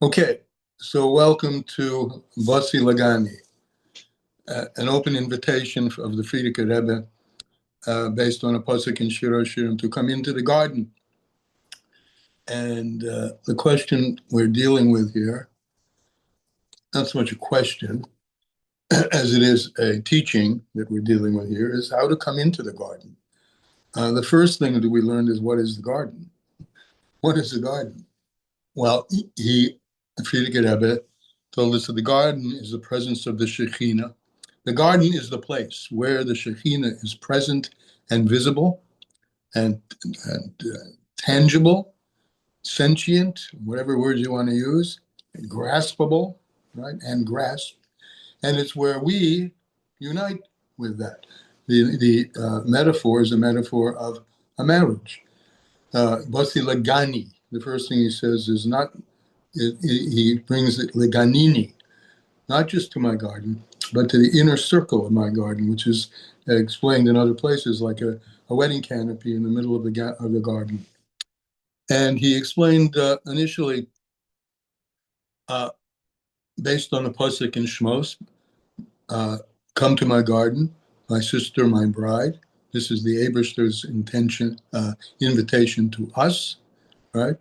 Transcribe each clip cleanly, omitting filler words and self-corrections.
Okay, so welcome to Bosi L'Gani, an open invitation of the Frierdiker Rebbe, based on a pasuk in Shir Hashirim, to come into the garden. And the question we're dealing with here, not so much a question as it is a teaching that we're dealing with here, is how to come into the garden. The first thing that we learned is, what is the garden? What is the garden? Well, the Frierdiker Rebbe told us that the garden is the presence of the Shekhinah. The garden is the place where the Shekhinah is present and visible and tangible, sentient, whatever words you want to use, and graspable, right? And grasp. And it's where we unite with that. The metaphor is a metaphor of a marriage. Bosi L'Gani, the first thing he says is not, he brings it L'Ganini, not just to my garden, but to the inner circle of my garden, which is explained in other places, like a wedding canopy in the middle of the garden. And he explained initially, based on the pasuk in Shmos, come to my garden, my sister, my bride. This is the Eberster's invitation to us, right?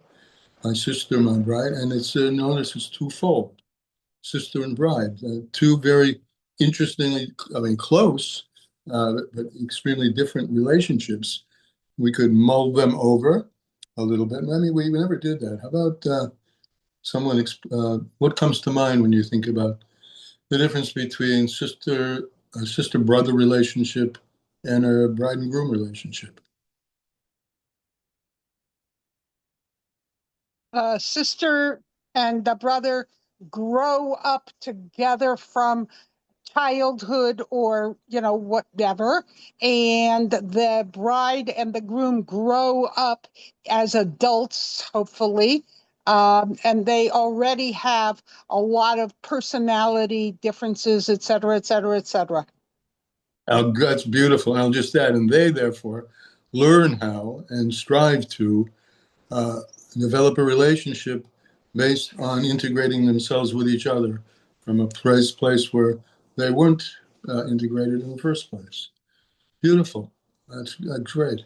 My sister, my bride, and it's notice it's twofold, sister and bride, two very interestingly, close, but extremely different relationships. We could mull them over a little bit. We never did that. How about what comes to mind when you think about the difference between a sister-brother relationship and a bride and groom relationship? Sister and the brother grow up together from childhood or whatever, and the bride and the groom grow up as adults, hopefully, and they already have a lot of personality differences, et cetera, et cetera, et cetera. That's beautiful. And I'll just add, and they therefore learn how and strive to develop a relationship based on integrating themselves with each other from a place where they weren't integrated in the first place. Beautiful. That's great.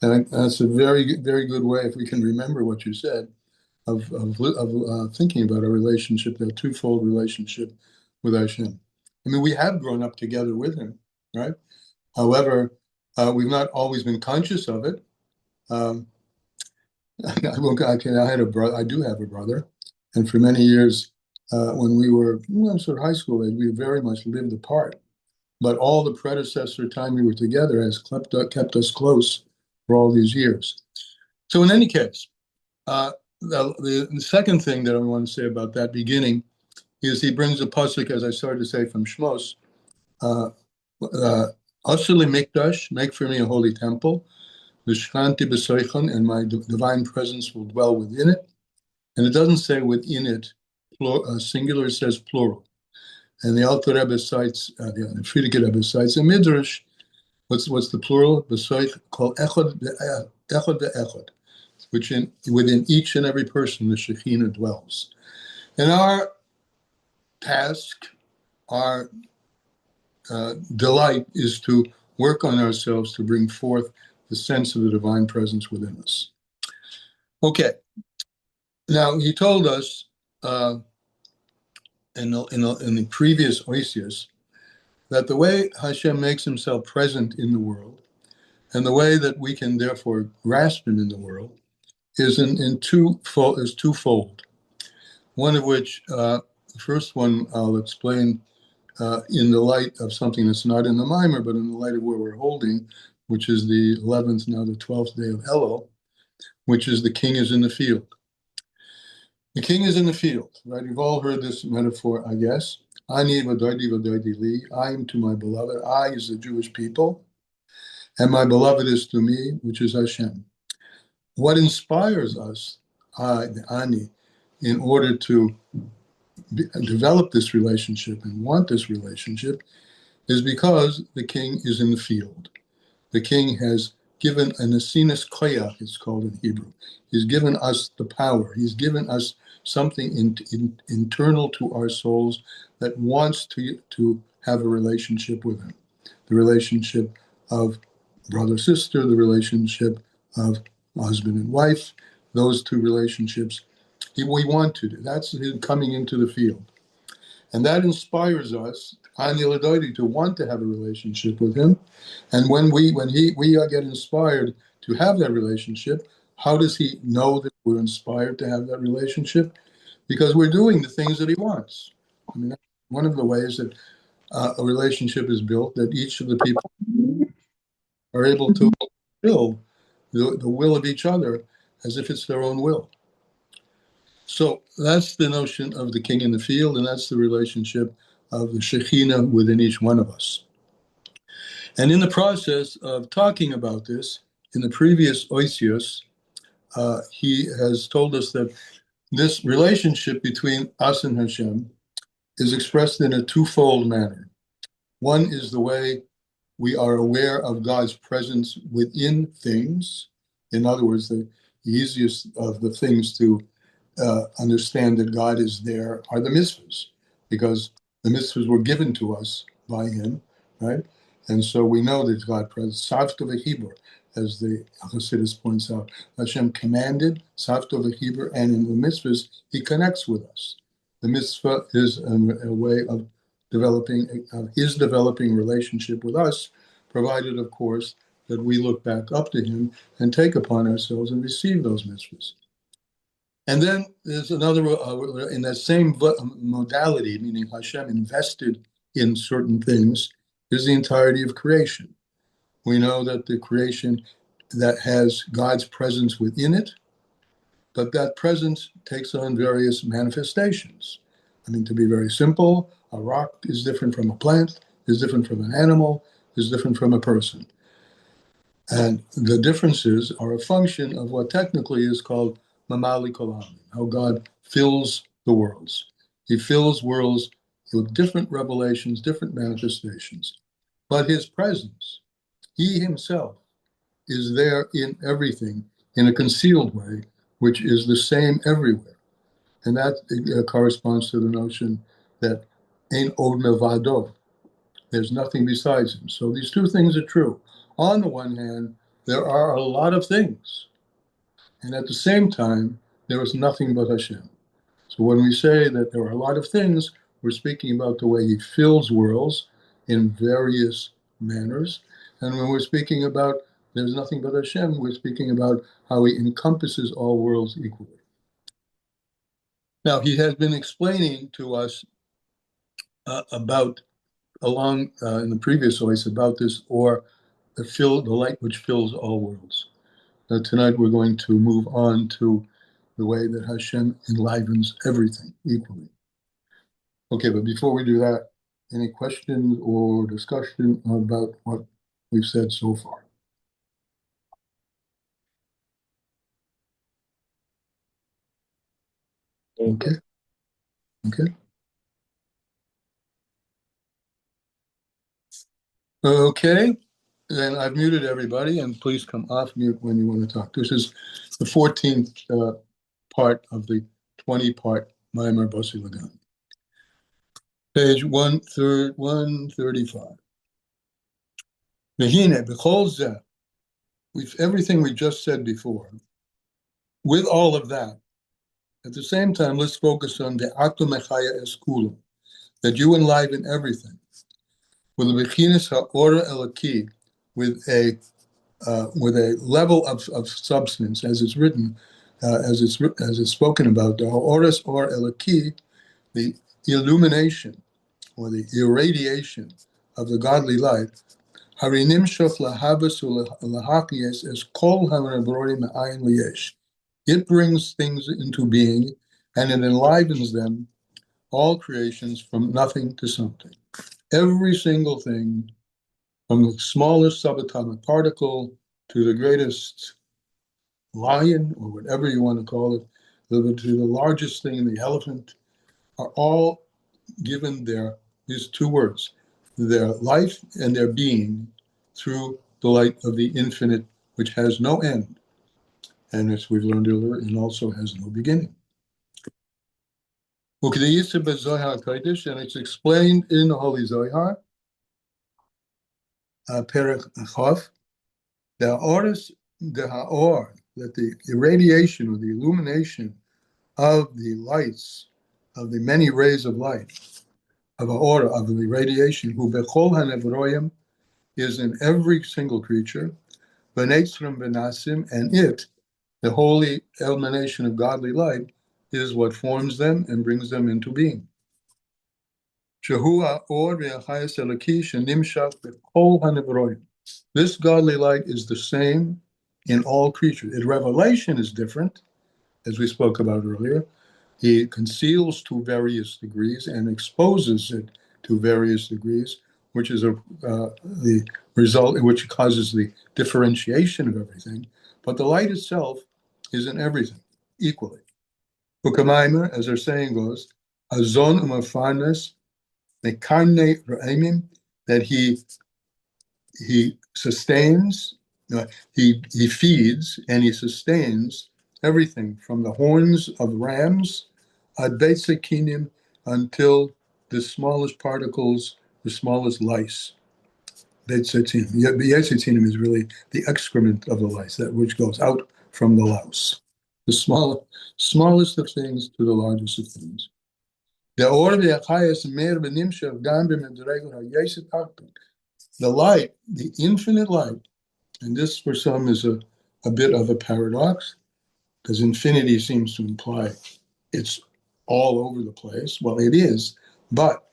And that's a very, very good way, if we can remember what you said, of thinking about a relationship, that twofold relationship with Hashem. We have grown up together with Him, right? However, we've not always been conscious of it. I had a brother. I do have a brother, and for many years, when we were sort of high school age, we very much lived apart. But all the predecessor time we were together has kept us close for all these years. So in any case, the second thing that I want to say about that beginning is he brings a pasuk, as I started to say, from Shmos. Asuli mikdash, make for me a holy temple. V'shkanti b'soichon, and my divine presence will dwell within it. And it doesn't say within it singular, it says plural. And the Alter Rebbe cites, the Frierdiker Rebbe cites a midrash. What's the plural? B'soich kol echad ve'echad, which within each and every person the Shekhinah dwells. And our task, our delight is to work on ourselves to bring forth the sense of the divine presence within us. Okay. Now, he told us in the previous Oisius that the way Hashem makes Himself present in the world and the way that we can therefore grasp Him in the world is twofold. One of which, the first one I'll explain in the light of something that's not in the mimer, but in the light of where we're holding, which is the 11th, now the 12th day of Elul, which is the king is in the field. The king is in the field, right? You've all heard this metaphor, I guess. Ani v'doidi v'doidi li. I am to my beloved. I is the Jewish people, and my beloved is to me, which is Hashem. What inspires us, the Ani, in order to develop this relationship and want this relationship, is because the king is in the field. The king has given an asinus koyach, it's called in Hebrew. He's given us the power. He's given us something internal to our souls that wants to have a relationship with him. The relationship of brother-sister, the relationship of husband and wife, those two relationships. We want to do. That's him coming into the field. And that inspires us, to want to have a relationship with him. And when we get inspired to have that relationship, how does he know that we're inspired to have that relationship? Because we're doing the things that he wants. I mean, that's one of the ways that a relationship is built, that each of the people are able to fulfill the will of each other as if it's their own will. So that's the notion of the king in the field, and that's the relationship of the Shekhinah within each one of us. And in the process of talking about this, in the previous Oisius, he has told us that this relationship between us and Hashem is expressed in a twofold manner. One is the way we are aware of God's presence within things. In other words, the easiest of the things to understand that God is there are the mitzvahs, because the mitzvahs were given to us by him, right? And so we know that God presents. Savta v'chibur, as the Chassidus points out. Hashem commanded, Savta v'chibur, and in the mitzvahs, he connects with us. The mitzvah is a way of his developing relationship with us, provided, of course, that we look back up to him and take upon ourselves and receive those mitzvahs. And then there's another, in that same modality, meaning Hashem invested in certain things, is the entirety of creation. We know that the creation that has God's presence within it, but that presence takes on various manifestations. I mean, to be very simple, a rock is different from a plant, is different from an animal, is different from a person. And the differences are a function of what technically is called mamali kolam, how God fills the worlds. He fills worlds with different revelations, different manifestations. But his presence, he himself, is there in everything in a concealed way, which is the same everywhere. And that corresponds to the notion that ein od milvado, there's nothing besides him. So these two things are true. On the one hand, there are a lot of things. And at the same time, there is nothing but Hashem. So when we say that there are a lot of things, we're speaking about the way he fills worlds in various manners. And when we're speaking about there's nothing but Hashem, we're speaking about how he encompasses all worlds equally. Now, he has been explaining to us about, along in the previous voice, about this, or the light which fills all worlds. Tonight we're going to move on to the way that Hashem enlivens everything equally. Okay, but before we do that, any questions or discussion about what we've said so far? Okay. Okay. Okay. Then I've muted everybody, and please come off mute when you want to talk. This is the 14th part of the 20-part Maimer Bosi L'Gani. Page 135. V'hine, b'chol zeh, with everything we just said before, with all of that, at the same time, let's focus on the Ato Mechaya Eskulam, that you enliven everything, with a Bechinis Ha'ora Elaki, with a level of substance, as it's written, as it's spoken about, the Ha'oras Or Elaki, the illumination or the irradiation of the godly light. Harinim shof lahabas ulahakiyes as kol hamarabrori ma'ayin liyesh. It brings things into being, and it enlivens them, all creations, from nothing to something. Every single thing, from the smallest subatomic particle to the greatest lion, or whatever you want to call it, to the largest thing, the elephant, are all given these two words, their life and their being, through the light of the infinite which has no end, and as we've learned earlier, it also has no beginning. And it's explained in the Holy Zohar, Perek Chof, the Ha'or, that the irradiation or the illumination of the lights, of the many rays of light, of Ha'or, of the radiation, who Bechol HaNevroyim, is in every single creature, V'neitzrim V'nasim, and it, the holy emanation of godly light, is what forms them and brings them into being. This godly light is the same in all creatures. Its revelation is different, as we spoke about earlier. He conceals to various degrees and exposes it to various degrees, which is the result, which causes the differentiation of everything. But the light itself is in everything equally. Ukamaimer, as our saying goes, azon umafarnes mekarne ra'imim, that he sustains, he feeds and he sustains everything from the horns of rams ad beitzekinim until the smallest particles, the smallest lice. Beitzekinim. The beitzekinim is really the excrement of the lice, that which goes out from the louse. The smallest of things to the largest of things. The light, the infinite light, and this for some is a bit of a paradox, because infinity seems to imply it's all over the place. Well, it is, but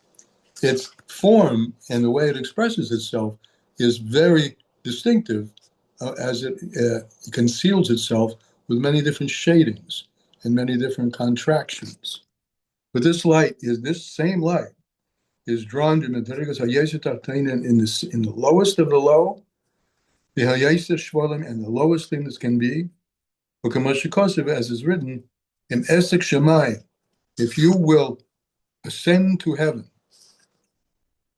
its form and the way it expresses itself is very distinctive, as it conceals itself with many different shadings and many different contractions. But this same light is drawn to Madrigas HaYeshet in the lowest of the low, the HaYeshet Shvalim, and the lowest thing that can be, as is written, in Esek Shemayim, if you will ascend to heaven,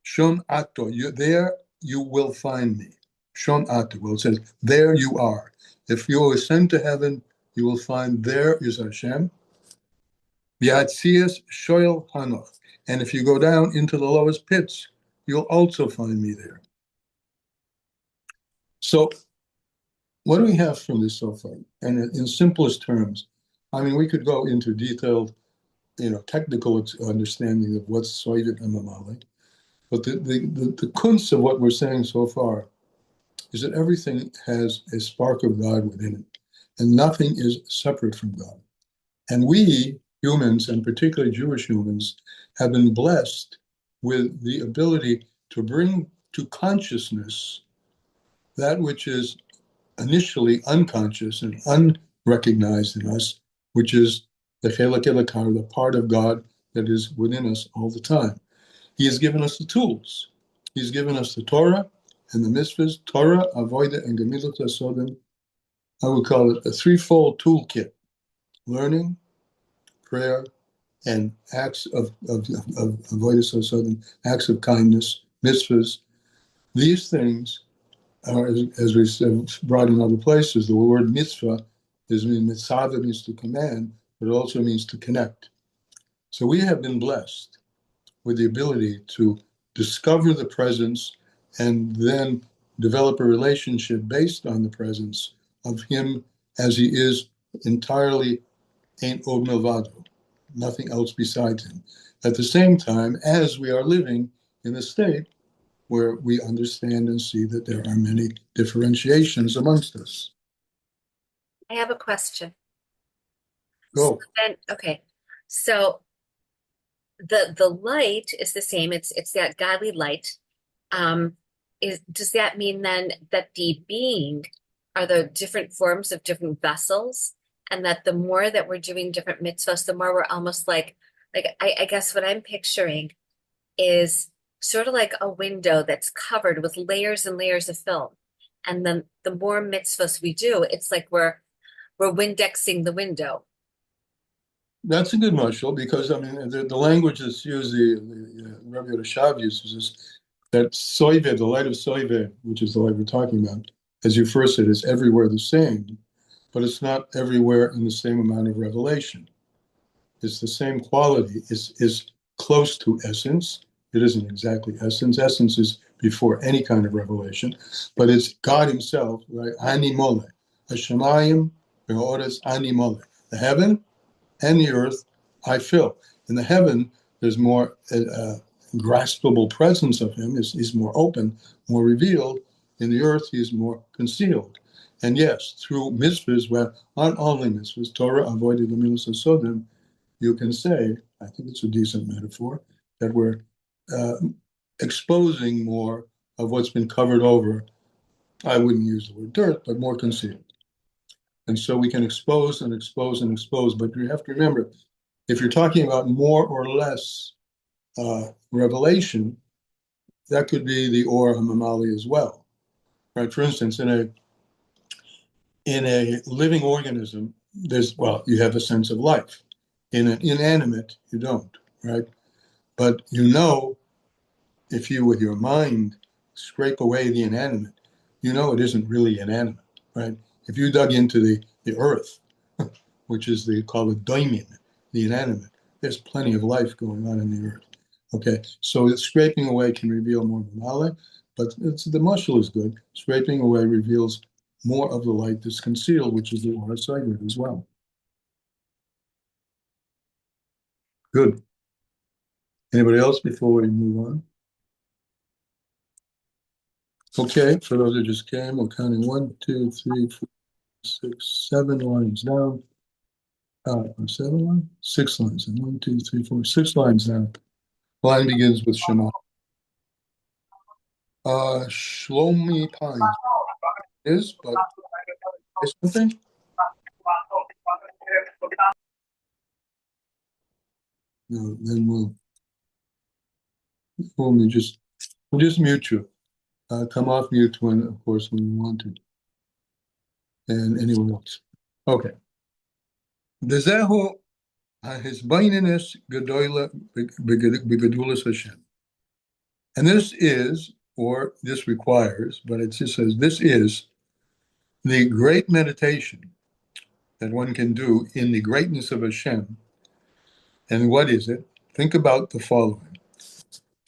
Shon Ato, there you will find me. Shon Ato, well, it says, there you are. If you ascend to heaven, you will find there is Hashem. V'yatzias shoyel hanoch. And if you go down into the lowest pits, you'll also find me there. So what do we have from this so far? And in simplest terms, I mean, we could go into detailed, technical understanding of what's Soivet and Mamalik, but the kunst of what we're saying so far is that everything has a spark of God within it, and nothing is separate from God. And we, humans, and particularly Jewish humans, have been blessed with the ability to bring to consciousness that which is initially unconscious and unrecognized in us, which is the Chelek Elokar, the part of God that is within us all the time. He has given us the tools. He's given us the Torah and the mitzvahs, Torah, Avodah, and Gemilut HaSodim. I would call it a threefold toolkit: learning, prayer, and acts of Avodah HaSodim, acts of kindness, mitzvahs. These things are, as we said, brought in other places. The word mitzvah mitzvah means to command, but it also means to connect. So we have been blessed with the ability to discover the presence and then develop a relationship based on the presence of Him as He is entirely Ein Od Milvado, nothing else besides Him. At the same time, as we are living in a state where we understand and see that there are many differentiations amongst us. I have a question. Go. So the light is the same. It's that godly light. Does that mean then that the being are the different forms of different vessels, and that the more that we're doing different mitzvahs, the more we're almost like I guess what I'm picturing is sort of like a window that's covered with layers and layers of film. And then the more mitzvahs we do, it's like we're Windexing the window. That's a good mashal, because I mean the language that's used, the Rabbi Rashav uses, is that soive, the light of soive, which is the light we're talking about, as you first said, is everywhere the same, but it's not everywhere in the same amount of revelation. It's the same quality, is close to essence. It isn't exactly essence. Essence is before any kind of revelation, but it's God himself, right? Ani mole. Hashemayim ve'oretz ani mole. The heaven and the earth I fill. In the heaven, there's more graspable presence of him. He's more open, more revealed. In the earth, he's more concealed. And yes, through mitzvahs, well, not only mitzvahs, Torah, avoided the mitzvahs sodim, you can say, I think it's a decent metaphor, that we're exposing more of what's been covered over. I wouldn't use the word dirt, but more concealed. And so we can expose and expose and expose. But you have to remember, if you're talking about more or less revelation, that could be the Or HaMamali as well. Right? For instance, in a living organism, you have a sense of life. In an inanimate, you don't, right? But you know, if you, with your mind, scrape away the inanimate, you know it isn't really inanimate, right? If you dug into the earth, which is called the doimin, the inanimate, there's plenty of life going on in the earth. Okay, so scraping away can reveal more mamale, but the muscle is good. Scraping away reveals more of the light that's concealed, which is the aura sacred as well. Good. Anybody else before we move on? Okay, for those who just came, we're counting 1, 2, 3, 4, 6, 7 lines down. 7 lines? 6 lines. 1, 2, 3, 4, 6 lines down. Line begins with Shema. Shlomi Pines is, but is something? No, then we'll just mute you. Come off mute when, of course, when you want to. And anyone else. Okay. Dezehu hisbaininus gedola begedulas Hashem. And this is, or this requires, but it just says this is the great meditation that one can do in the greatness of Hashem. And what is it? Think about the following.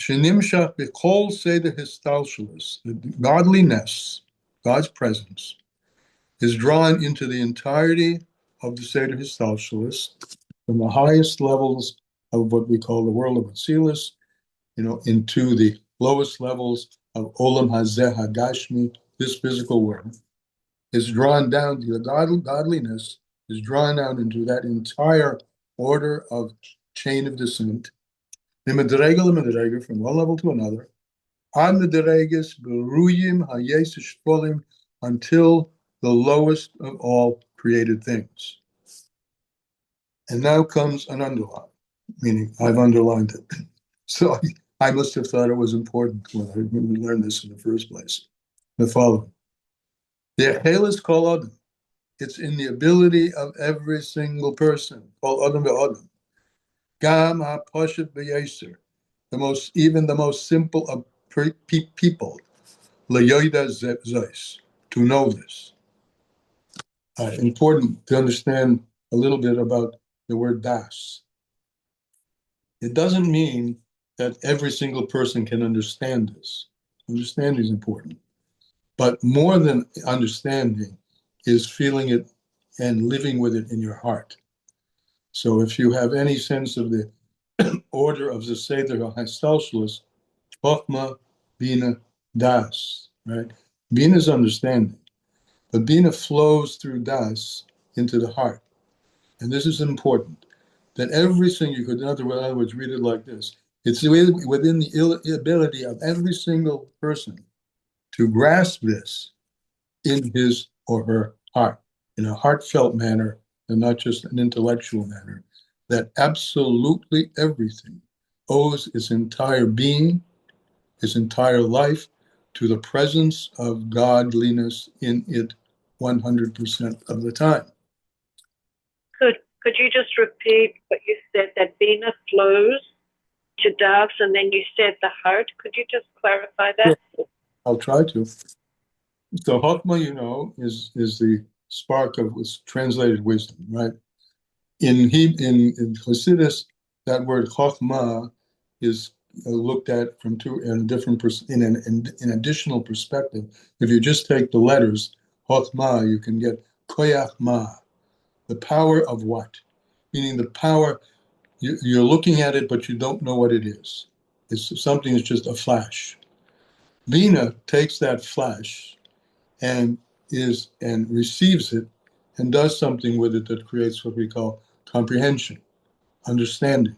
Shenimshach b'chol seder histalshalis, the godliness, God's presence, is drawn into the entirety of the seder histalshalis, from the highest levels of what we call the world of Atzilus, into the lowest levels of Olam Hazeh Hagashmi, this physical world, is drawn down to the godliness, is drawn down into that entire order of chain of descent, from one level to another, until the lowest of all created things. And now comes an underline, meaning I've underlined it. So I must have thought it was important when we learned this in the first place. The following. The Helis Kol Adam. It's in the ability of every single person. Kol Adam ve'Adam. Gam ha'poshet be'yeser. Even the most simple of people. Le'yoda zeis. To know this. Important to understand a little bit about the word das. It doesn't mean that every single person can understand this. Understanding is important. But more than understanding is feeling it and living with it in your heart. So if you have any sense of the order of the Seder HaStalshalis, Chochmah, Bina, Das, right? Bina is understanding. But Bina flows through Das into the heart. And this is important, that every single, you could, in other words, read it like this. It's within the ability of every single person to grasp this in his or her heart, in a heartfelt manner, and not just an intellectual manner, that absolutely everything owes its entire being, its entire life, to the presence of godliness in it 100% of the time. Could you just repeat what you said, that Bina flows to doves, and then you said the heart? Could you just clarify that? I'll try to. So Chokmah, you know, is the spark of what's translated wisdom, right? In Chassidus, that word Chokmah is looked at from two in a different in an additional perspective. If you just take the letters Chokmah, you can get Koyach Ma, the power of what? Meaning the power you're looking at it, but you don't know what it is. It's something that's just a flash. Bina takes that flash and receives it and does something with it that creates what we call comprehension, understanding.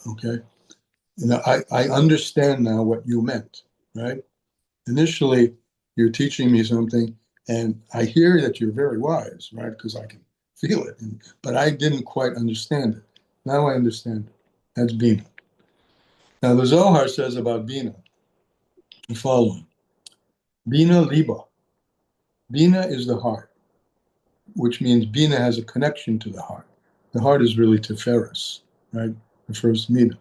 Okay, I understand now what you meant, right? Initially, you're teaching me something, and I hear that you're very wise, right? Because I can feel it, but I didn't quite understand it. Now I understand it. That's Bina. Now the Zohar says about Bina the following: Bina liba. Bina is the heart, which means Bina has a connection to the heart. The heart is really Tiferes, right? The first Mina.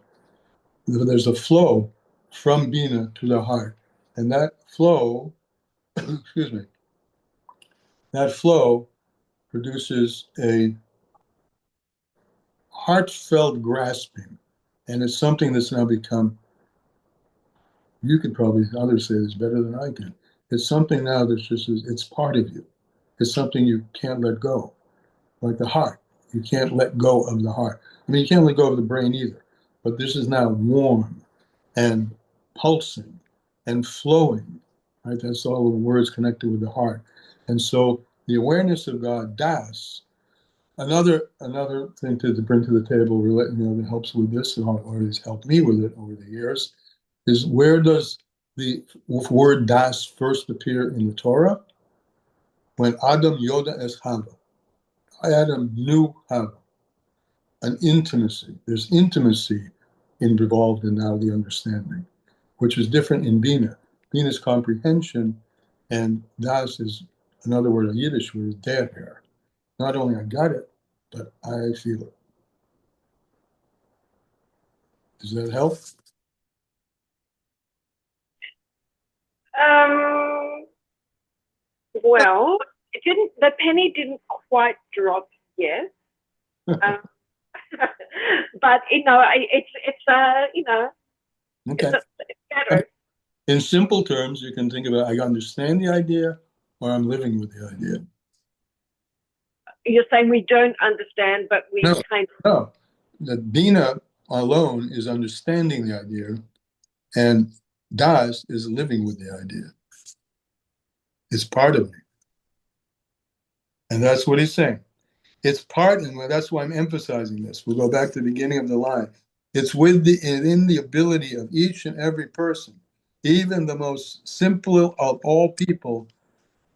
There's a flow from Bina to the heart. And that flow, excuse me, that flow produces a heartfelt grasping. And it's something that's now become, you could probably, others say this better than I can. It's something now that's just, it's part of you. It's something you can't let go, like the heart. You can't let go of the heart. I mean, you can't let go of the brain either. But this is now warm and pulsing and flowing, right? That's all the words connected with the heart. And so the awareness of God, das, another thing to bring to the table, you know, that helps with this, or has helped me with it over the years, is where does the word das first appear in the Torah? When Adam Yoda es Hava. Adam knew Hava. An intimacy. There's intimacy involved in now the understanding, which is different in Bina. Bina is comprehension, and Das is another word, a Yiddish word, der. Not only I got it, but I feel it. Does that help? Well, it didn't. The penny didn't quite drop yet. But you know, it's you know, Okay. it's better. In simple terms, you can think about I understand the idea or I'm living with the idea. You're saying we don't understand, but we kind of. No. That Bina alone is understanding the idea, and Das is living with the idea. It's part of me. And that's what he's saying. It's part, and that's why I'm emphasizing this. We'll go back to the beginning of the line. It's in the ability of each and every person, even the most simple of all people,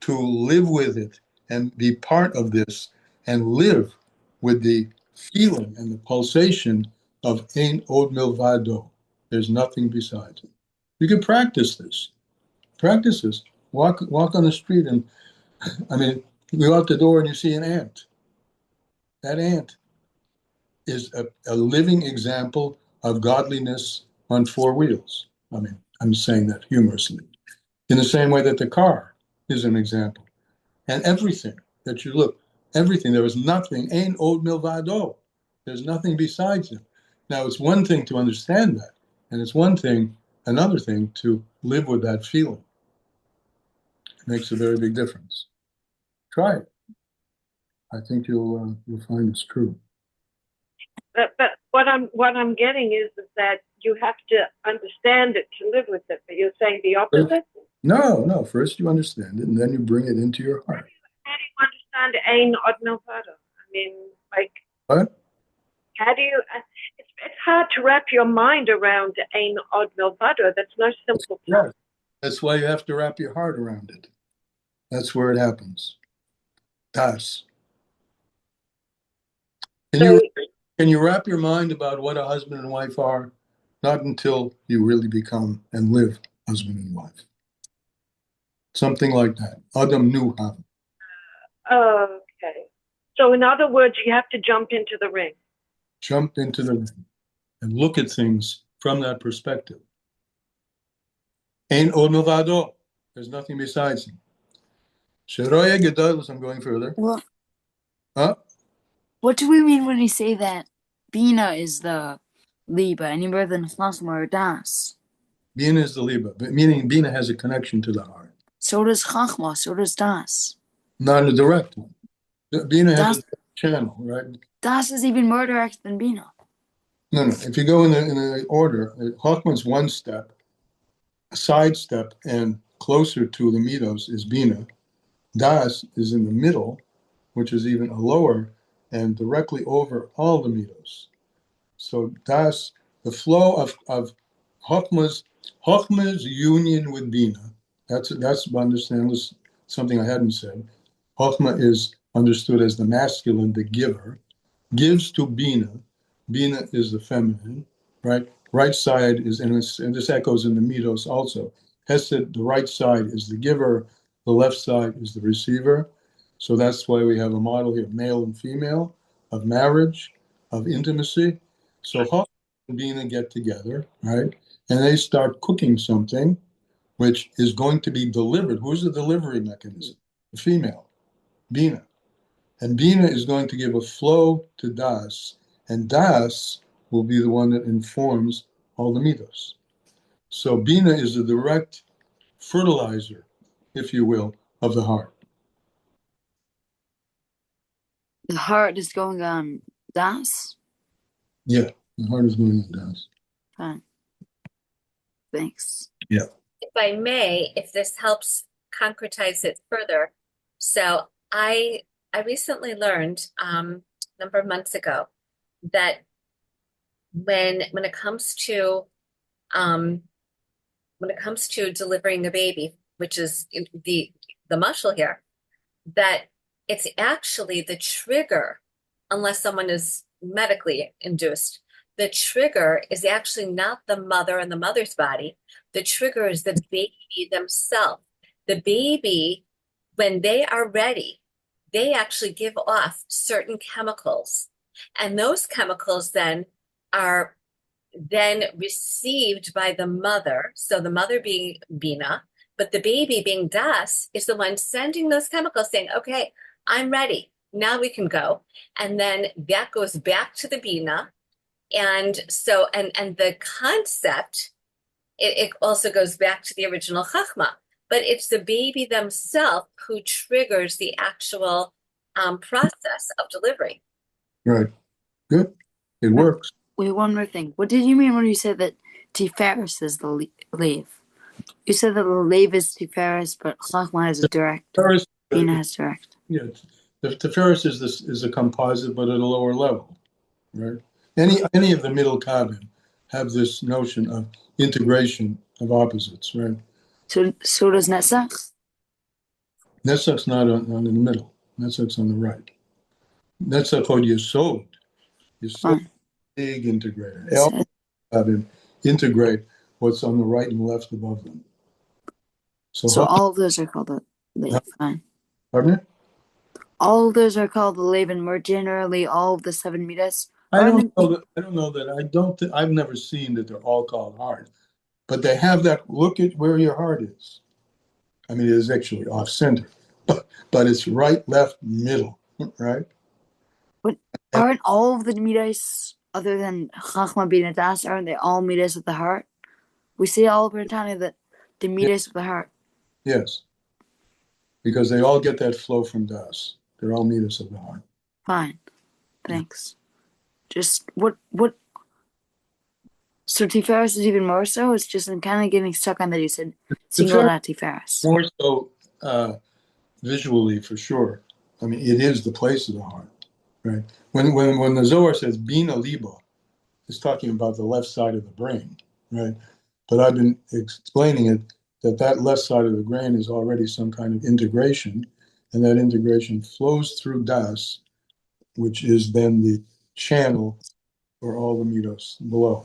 to live with it and be part of this and live with the feeling and the pulsation of Ein Od Milvado. There's nothing besides it. You can practice this. Practice this. Walk on the street, and I mean, you go out the door and you see an ant. That ant is a living example of godliness on four wheels. I mean, I'm saying that humorously. In the same way that the car is an example. And everything that you look, everything, there was nothing, Ein Od Milvado. There's nothing besides him. Now, it's one thing to understand that, and it's another thing to live with that feeling. It makes a very big difference. Try it. I think you'll find it's true. But what I'm getting is that you have to understand it to live with it. But you're saying the opposite? No. First you understand it, and then you bring it into your heart. How do you understand Ein Od Milvado? I mean, like, What? how do you? It's hard to wrap your mind around Ein Od Milvado. That's no simple thing. Right. That's why you have to wrap your heart around it. That's where it happens. Das. Can you wrap your mind about what a husband and wife are? Not until you really become and live husband and wife. Something like that. Adam knew how. Okay. So in other words, you have to jump into the ring. Jump into the ring and look at things from that perspective. Ein Od Milvado. There's nothing besides him. Sheroya Gedolos, I'm going further. Well, Huh? what do we mean when we say that Bina is the Liba any more than Chachma or Das? Bina is the Liba, meaning Bina has a connection to the heart. So does Chachma, so does Das. Not a direct one. Bina has Das, a channel, right? Das is even more direct than Bina. No. If you go in the order, Chachma's one step, a side step, and closer to the Midos is Bina. Das is in the middle, which is even a lower, and directly over all the Midos. So Das, the flow of Chachma's union with Bina. That's understand something I hadn't said. Chachma is understood as the masculine, the giver, gives to Bina. Bina is the feminine, right? Right side is, and this echoes in the Midos also. Hesed, the right side is the giver, the left side is the receiver. So that's why we have a model here, male and female, of marriage, of intimacy. So Chachma and Bina get together, right? And they start cooking something which is going to be delivered. Who's the delivery mechanism? The female, Bina. And Bina is going to give a flow to Das, and Das will be the one that informs all the midos. So Bina is the direct fertilizer, if you will, of the heart. The heart is going on Das? Yeah, the heart is going on Das. Fine. Thanks. Yeah. If I may, if this helps concretize it further. So I recently learned a number of months ago that when it comes to delivering a baby, which is the muscle here, that it's actually the trigger, unless someone is medically induced, the trigger is actually not the mother and the mother's body. The trigger is the baby themselves. The baby, when they are ready, they actually give off certain chemicals. And those chemicals then are then received by the mother. So the mother being Bina, but the baby being Das is the one sending those chemicals saying, okay, I'm ready. Now we can go. And then that goes back to the Bina. And so, and the concept, it also goes back to the original Chachma, but it's the baby themselves who triggers the actual process of delivery. Right. Good. It works. Wait, one more thing. What did you mean when you said that Tiferes is the Lev? You said that the Lev is Tiferes, but Chachma has a direct. Bina has direct. Yeah. The Tiferes is a composite, but at a lower level, right? Any of the middle kavim have this notion of integration of opposites, right? So does Netzach? Netzach's not in the middle. Netzach's on the right. Netzach called Yesod. Yesod, big integrator. All kavim integrate what's on the right and left above them. So all of those are called the Lev. Fine. Pardon me? All of those are called the Lev, and more generally, all of the 7 midas. I don't know that. I've never seen that they're all called heart, but they have that. Look at where your heart is. I mean, it is actually off center, but it's right, left, middle, right? But aren't all of the midas, other than Chachma Bina Das, aren't they all midas of the heart? We see all over Tanya that the midas of the heart. Yes, because they all get that flow from Das. They're all midas of the heart. Fine, thanks. Just what? So Tiferes is even more so. It's just I'm kind of getting stuck on that. You said single out Tiferes. More so visually, for sure. I mean, it is the place of the heart, right? When the Zohar says Bina Liba, it's talking about the left side of the brain, right? But I've been explaining it that left side of the brain is already some kind of integration, and that integration flows through Das, which is then the channel for all the midos below.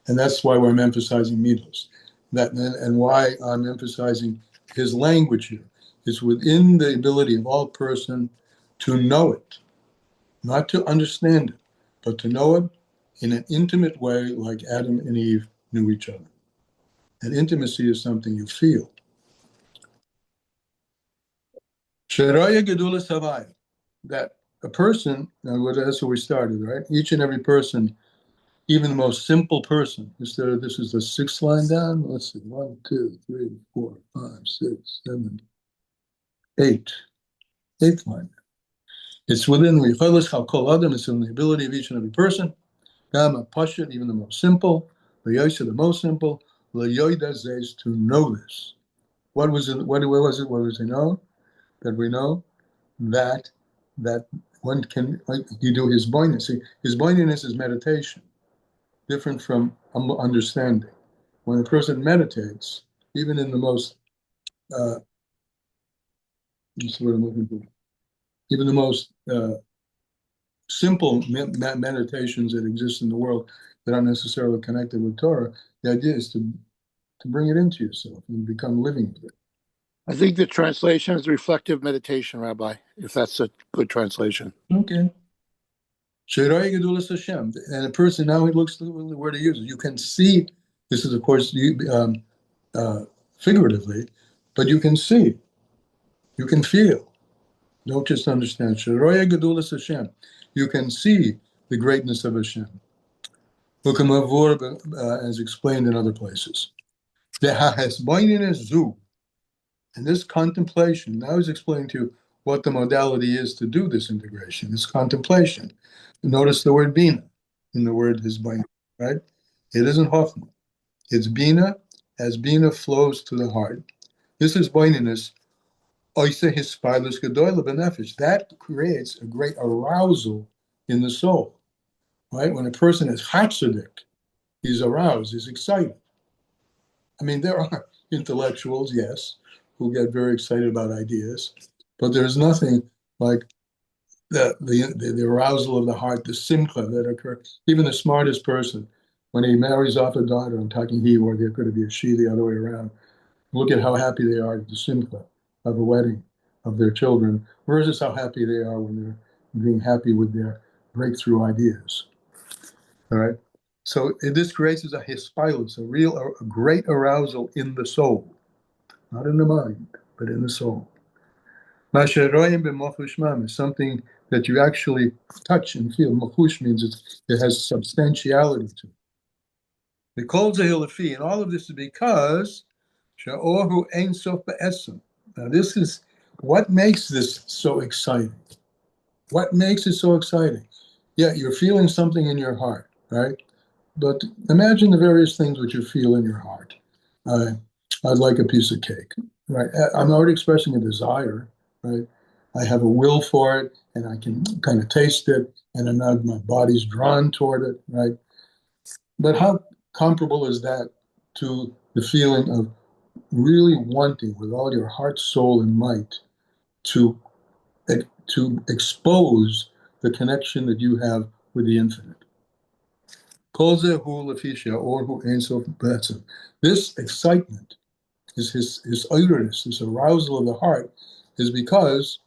And that's why I'm emphasizing midos. And why I'm emphasizing his language here is within the ability of all person to know it, not to understand it, but to know it in an intimate way, like Adam and Eve knew each other. And intimacy is something you feel. That a person, now that's where we started, right? Each and every person, even the most simple person, this is the sixth line down. Let's see, 1, 2, 3, 4, 5, 6, 7, 8. Eighth line. It's within the it's in the ability of each and every person. Even the most simple, the most simple, to know this. What was it? What was it? What was it know? That we know that one can, like, you do his boiness. See, his boiness is meditation, different from understanding. When a person meditates, even in the most, this is what I'm looking for, even the most simple meditations that exist in the world that aren't necessarily connected with Torah, the idea is to bring it into yourself and become living with it. I think the translation is reflective meditation, Rabbi, if that's a good translation. Okay. And a person, now he looks at the word he uses. You can see, this is of course figuratively, but you can see, you can feel. Don't just understand. You can see the greatness of Hashem. As explained in other places. And this contemplation, now he's explaining to you what the modality is to do this integration, this contemplation. Notice the word bina in the word hisbaina, right? It isn't Hoffman. It's bina, as bina flows to the heart. This is baininess, that creates a great arousal in the soul, right? When a person is hatsadik, he's aroused, he's excited. I mean, there are intellectuals, yes, who get very excited about ideas, but there's nothing like the arousal of the heart, the simcha that occurs. Even the smartest person, when he marries off a daughter, I'm talking he, or there could be a she the other way around, look at how happy they are at the simcha of a wedding of their children versus how happy they are when they're being happy with their breakthrough ideas. All right? So this creates a hispilus, a great arousal in the soul, not in the mind, but in the soul. Is something that you actually touch and feel. Machush means it has substantiality to it. The kol zehil, and all of this is because sha'orhu ein sof ba'esem. Now this is what makes this so exciting. What makes it so exciting? Yeah, you're feeling something in your heart, right? But imagine the various things which you feel in your heart. I'd like a piece of cake, right? I'm already expressing a desire, right? I have a will for it, and I can kind of taste it, and my body's drawn toward it, right? But how comparable is that to the feeling of really wanting with all your heart, soul, and might to expose the connection that you have with the infinite? This excitement, his eagerness, this arousal of the heart, is because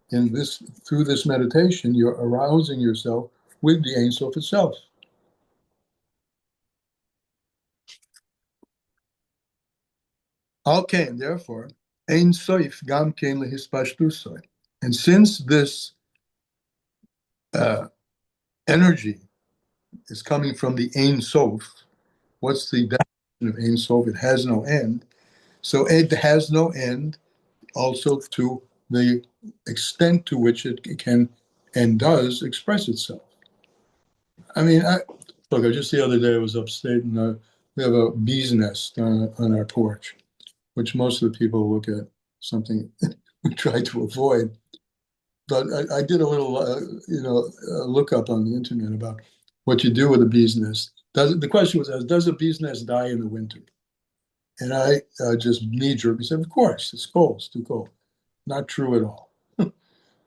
through this meditation, you're arousing yourself with the Ein Sof itself. Okay, and therefore, Ein Sof gam kein lehispashtusoi. And since this energy is coming from the Ein Sof, what's the definition of Ein Sof? It has no end. So it has no end also to the extent to which it can and does express itself. I mean, look, just the other day I was upstate, and we have a bee's nest on our porch, which most of the people look at something we try to avoid. But I did a little, look up on the internet about what you do with a bee's nest. The question was, does a bee's nest die in the winter? And I just knee-jerked said, of course, it's cold, it's too cold. Not true at all.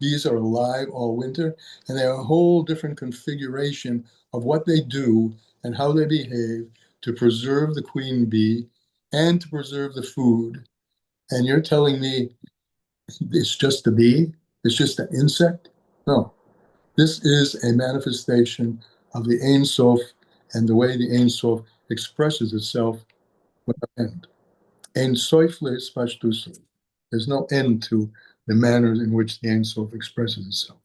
Bees are alive all winter, and they have a whole different configuration of what they do and how they behave to preserve the queen bee and to preserve the food. And you're telling me it's just a bee? It's just an insect? No. This is a manifestation of the Ein Sof and the way the Ein Sof expresses itself without end. Ein Sof le'hispashtusoi. There's no end to the manner in which the Ein Sof expresses itself.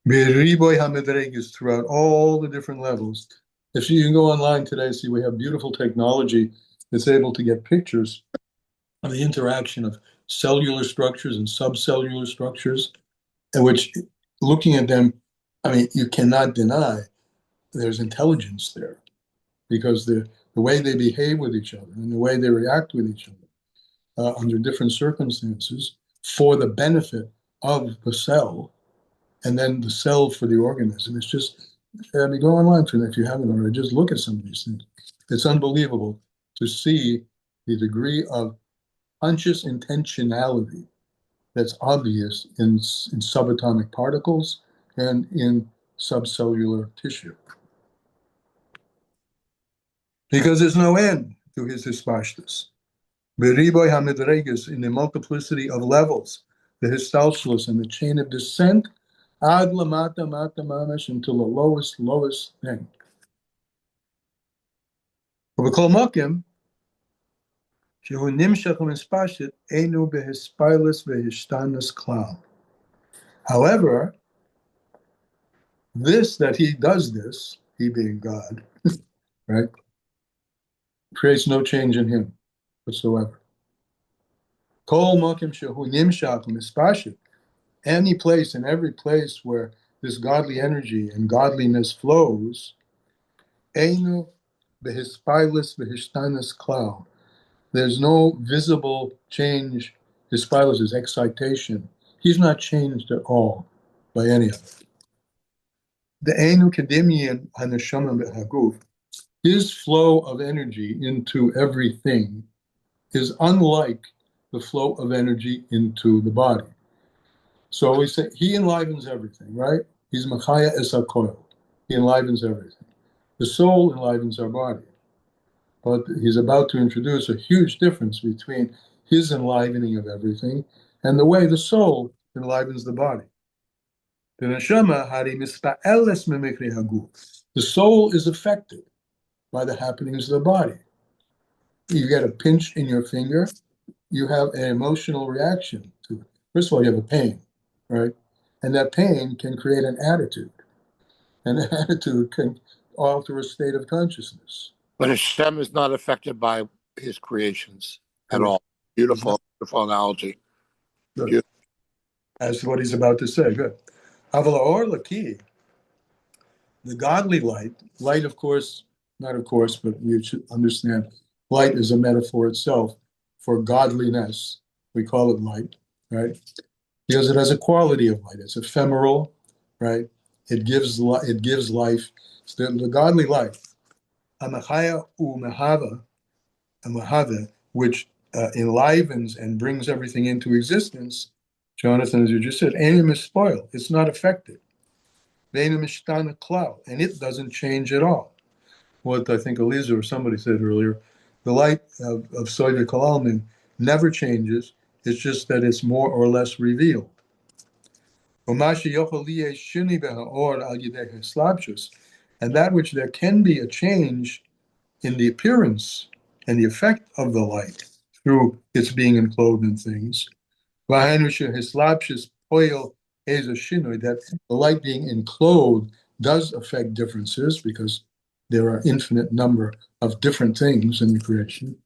Beriboy Hamedreg is throughout all the different levels. If you can go online today, see we have beautiful technology that's able to get pictures of the interaction of cellular structures and subcellular structures, in which, looking at them, I mean, you cannot deny there's intelligence there, because the way they behave with each other and the way they react with each other under different circumstances for the benefit of the cell, and then the cell for the organism. It's just, I mean, go online for that if you haven't already. Just look at some of these things. It's unbelievable to see the degree of conscious intentionality that's obvious in subatomic particles and in subcellular tissue. Because there's no end to his hispashtus. Beriboy hamidregas, in the multiplicity of levels, the histalshlus and the chain of descent, ad lamata mata mamash, until the lowest thing. Ubekol mokim, shehu nimshach u'mispashit, enu behispilus vehishtanas klal. However, this, that he does this, he being God, right, creates no change in him whatsoever. Kol mokim shehu nimshach u'mispashit, any place and every place where this godly energy and godliness flows, einu behispilus vehishtanas klal. There's no visible change. Hispilus is excitation. He's not changed at all by any of it. The einu kedimian haneshama behaguf, his flow of energy into everything is unlike the flow of energy into the body. So we say he enlivens everything, right? He's Machaya Esakol. He enlivens everything. The soul enlivens our body. But he's about to introduce a huge difference between his enlivening of everything and the way the soul enlivens the body. The soul is affected by the happenings of the body. You get a pinch in your finger, you have an emotional reaction to it. First of all, you have a pain, right? And that pain can create an attitude. And an attitude can alter a state of consciousness. But Hashem is not affected by his creations at Correct. all. Beautiful analogy. Good. Beautiful. That's what he's about to say. Good. Aval ha'or laki, the godly light, of course, not of course, but you should understand, light is a metaphor itself for godliness. We call it light, right? Because it has a quality of light. It's ephemeral, right? It gives life. It's the godly life. Amachaya umehava, which enlivens and brings everything into existence. Jonathan, as you just said, anim is spoiled. It's not affected. Ve'enim ishtana klal, and it doesn't change at all. What I think Eliezer or somebody said earlier, the light of Soida Kalalmin never changes. It's just that it's more or less revealed. And that which there can be a change in the appearance and the effect of the light through its being enclosed in things, that the light being enclosed does affect differences because there are infinite number of different things in the creation.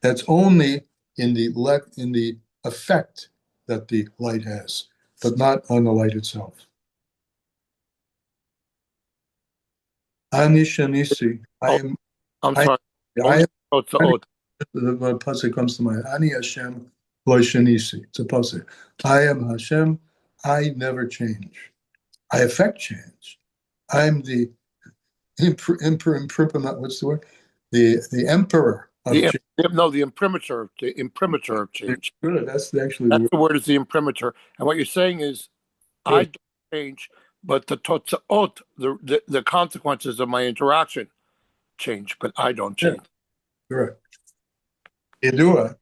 That's only in the effect that the light has, but not on the light itself. Ani Shanisi, I'm sorry. The pasuk comes to mind. Ani Hashem lo shanisi. It's a pasuk. I am Hashem. I never change. I affect change. I'm the imprimatur. What's the word? The emperor of change. The imprimatur. The imprimatur of change. Good. That's actually the word. Is the imprimatur. And what you're saying is, good. I don't change, but the totzaot, the consequences of my interaction, change, but I don't change. Yeah. Correct. Yedua,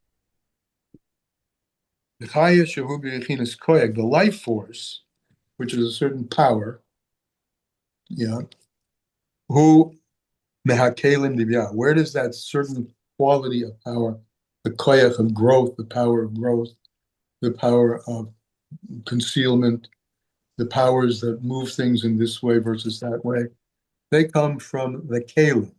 the life force, which is a certain power, who Mehakelim divya. Where does that certain quality of power, the koyach of growth, the power of growth, the power of concealment, the powers that move things in this way versus that way, they come from the kelim,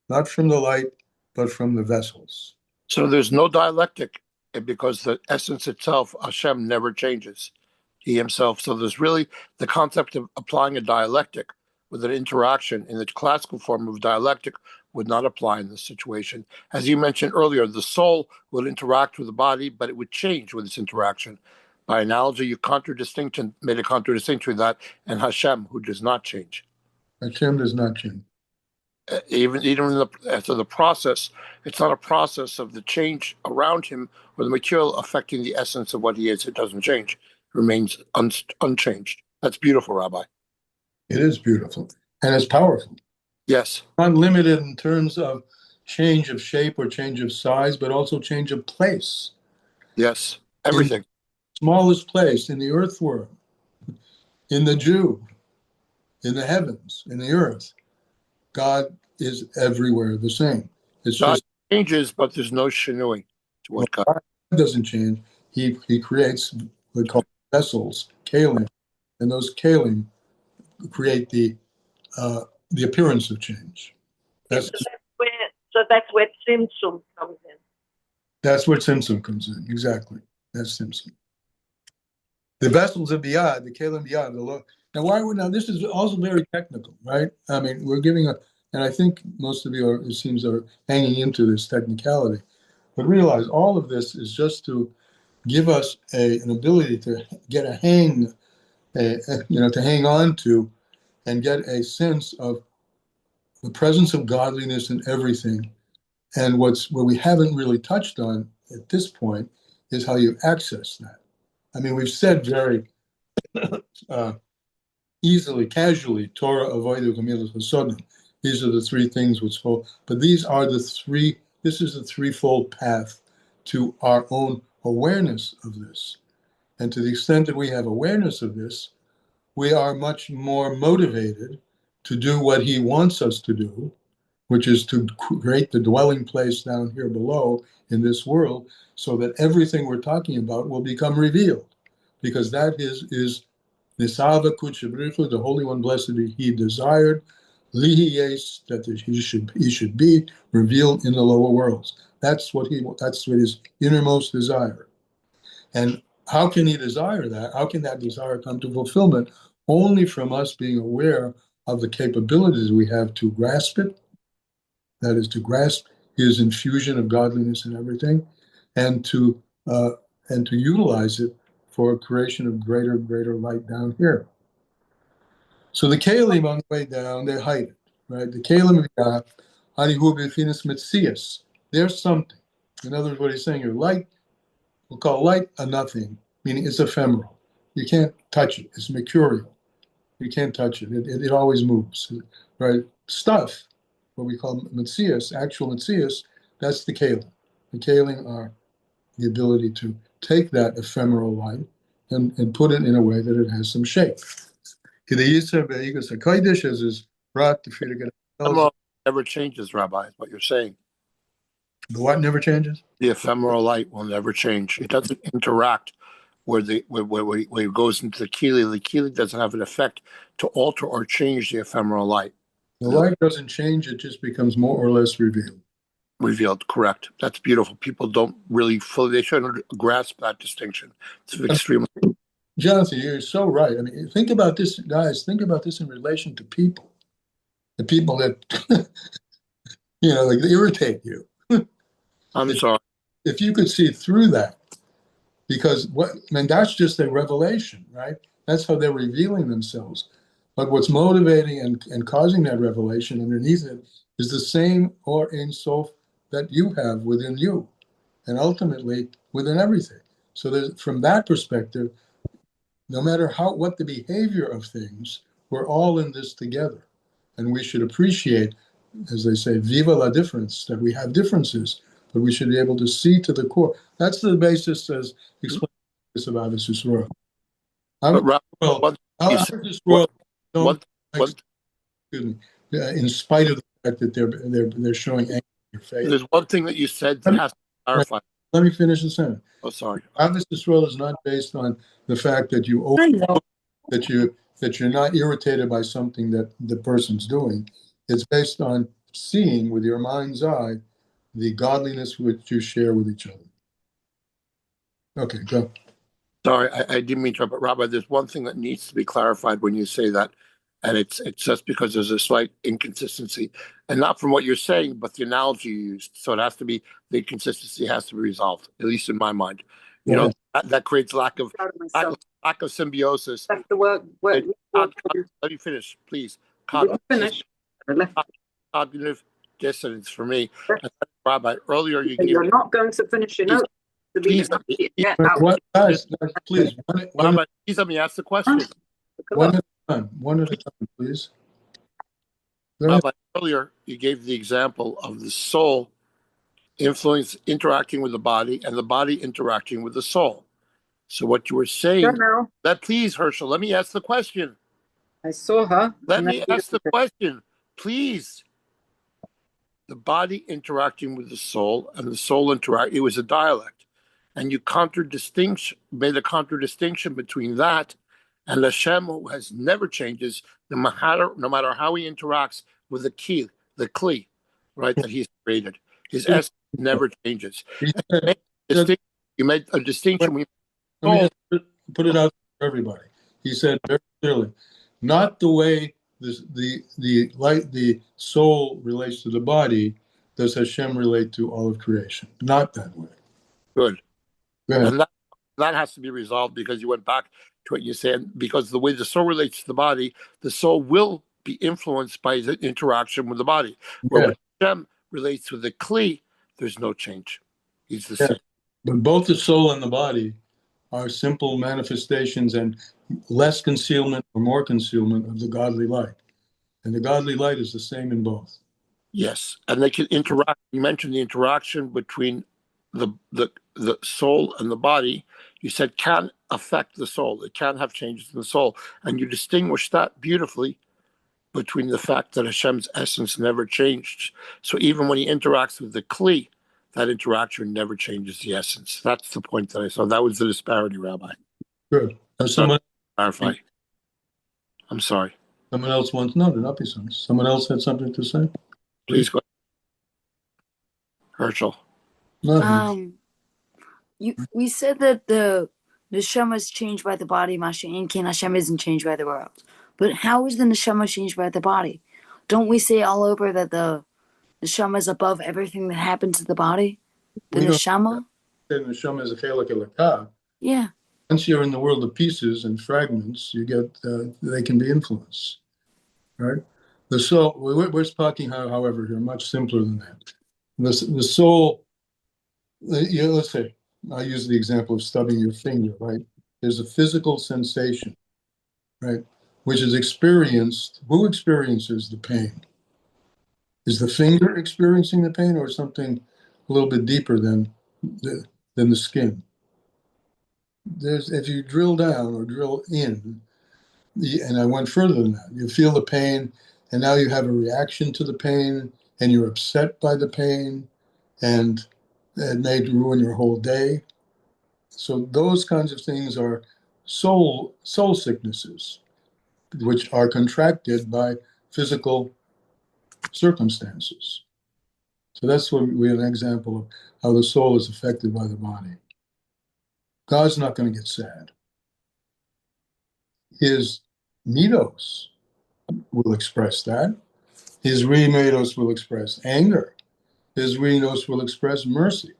not from the light, but from the vessels. So there's no dialectic because the essence itself, Hashem, never changes. He himself. So there's really the concept of applying a dialectic with an interaction in the classical form of dialectic would not apply in this situation. As you mentioned earlier, the soul would interact with the body, but it would change with its interaction. By analogy, you made a contradistinction with that, and Hashem, who does not change. Hashem does not change. Even in the process, it's not a process of the change around him or the material affecting the essence of what he is. It doesn't change. It remains unchanged. That's beautiful, Rabbi. It is beautiful. And it's powerful. Yes. Not limited in terms of change of shape or change of size, but also change of place. Yes. Everything. In the smallest place, in the earthworm, in the Jew, in the heavens, in the earth. God is everywhere the same. It's God just changes, but there's no shinui to what God doesn't change. He creates what we call vessels, kalim, and those kalim create the appearance of change. That's where Tzimtzum comes in. That's where Tzimtzum comes in. Exactly. That's Tzimtzum. The vessels of biyad, the kalim biyad, the look. Now this is also very technical, right? I mean, we're giving and I think most of you are, it seems, are hanging into this technicality. But realize all of this is just to give us an ability to get a hang, to hang on to and get a sense of the presence of godliness in everything. And what we haven't really touched on at this point is how you access that. I mean, we've said very easily, casually, Torah, Avodah, Gemilas, Hasodim. These are the three things which fall. But this is the threefold path to our own awareness of this. And to the extent that we have awareness of this, we are much more motivated to do what he wants us to do, which is to create the dwelling place down here below in this world, so that everything we're talking about will become revealed. Because that is Nisava Kutshabrichu, the Holy One, blessed he desired, Lihiyes, that he should be revealed in the lower worlds. That's what his innermost desire. And how can he desire that? How can that desire come to fulfillment? Only from us being aware of the capabilities we have to grasp it, that is to grasp his infusion of godliness and everything, and to utilize it for creation of greater light down here. So the Kalim on the way down, they hide it, right? The Kalim Metzias, there's something. In other words, what he's saying here, light, we'll call light a nothing, meaning it's ephemeral. You can't touch it. It's mercurial. You can't touch it. It always moves, right? Stuff, what we call Metzias, actual Metzias, that's the Kalim. The Kalim are the ability to take that ephemeral light and put it in a way that it has some shape. As is brought to figure ephemeral never changes, Rabbi, is what you're saying. The what never changes? The ephemeral light will never change. It doesn't interact where it goes into the Kili. The Kili doesn't have an effect to alter or change the ephemeral light. The light doesn't change, it just becomes more or less revealed. Revealed, correct. That's beautiful. People don't really they shouldn't grasp that distinction. It's extremely. Jonathan, you're so right. I mean, think about this, guys. Think about this in relation to people. The people that, like irritate you. I'm sorry. If you could see through that, because that's just a revelation, right? That's how they're revealing themselves. But what's motivating and causing that revelation underneath it is the same or Ein Sof that you have within you, and ultimately within everything. So from that perspective, no matter what the behavior of things, we're all in this together. And we should appreciate, as they say, viva la difference, that we have differences, but we should be able to see to the core. That's the basis, as explained this about this world. In spite of the fact that they're showing anger in your face. There's one thing that you said that has to be clarified. Let me finish the sentence. Oh, sorry. Ahavas Yisrael is not based on the fact that that you're not irritated by something that the person's doing. It's based on seeing with your mind's eye the godliness which you share with each other. Okay, go. Sorry, I didn't mean to interrupt, but Rabbi, there's one thing that needs to be clarified when you say that, and it's just because there's a slight inconsistency, and not from what you're saying, but the analogy you used. So it has to be, the inconsistency has to be resolved, at least in my mind. You know, that creates lack of symbiosis. That's the word. Let me finish, please. Finish. Cognitive dissonance for me. Rabbi, earlier you gave. You're not going to finish your notes. Please, guys, please. Rabbi, please let me ask the question. One at a time, please. Rabbi, earlier you gave the example of the soul interacting with the body and the body interacting with the soul. So what you were saying, please, Herschel, let me ask the question. I saw her. Let me ask the question, please. The body interacting with the soul and the soul it was a dialect. And you made a contradistinction between that and Hashem, who has never changes, no matter how he interacts with the kli, right, that he's created. His essence never changes. You made a distinction. Let me put it out for everybody. He said very clearly, not the way the soul relates to the body does Hashem relate to all of creation. Not that way. Good. And that has to be resolved, because you went back to what you said, because the way the soul relates to the body, the soul will be influenced by the interaction with the body. Where when Hashem relates with the kli, there's no change. He's the same. But both the soul and the body are simple manifestations and less concealment or more concealment of the godly light. And the godly light is the same in both. Yes, and they can interact. You mentioned the interaction between the soul and the body. You said can affect the soul. It can have changes in the soul. And you distinguish that beautifully between the fact that Hashem's essence never changed. So even when he interacts with the kli, that interaction never changes the essence. That's the point that I saw. That was the disparity, Rabbi. Good. Someone clarify. I'm sorry. Someone else wants not be something. Someone else had something to say. Please go. Herschel. We said that the neshama is changed by the body, Masha'inkin Hashem isn't changed by the world. But how is the neshama changed by the body? Don't we say all over that the neshama is above everything that happens to the body? The neshama? The neshama is a chelik elokah. Yeah. Once you're in the world of pieces and fragments, you get they can be influenced, right? The soul. We're talking, however, here much simpler than that. The soul. Let's say I use the example of stubbing your finger. Right? There's a physical sensation, right, which is experienced. Who experiences the pain? Is the finger experiencing the pain, or something a little bit deeper than the skin? If you drill down or drill in, and I went further than that, you feel the pain, and now you have a reaction to the pain, and you're upset by the pain, and it may ruin your whole day. So those kinds of things are soul sicknesses, which are contracted by physical circumstances. So that's what we have an example of how the soul is affected by the body. God's not going to get sad. His midos will express that. His midos will express anger. His midos will express mercy.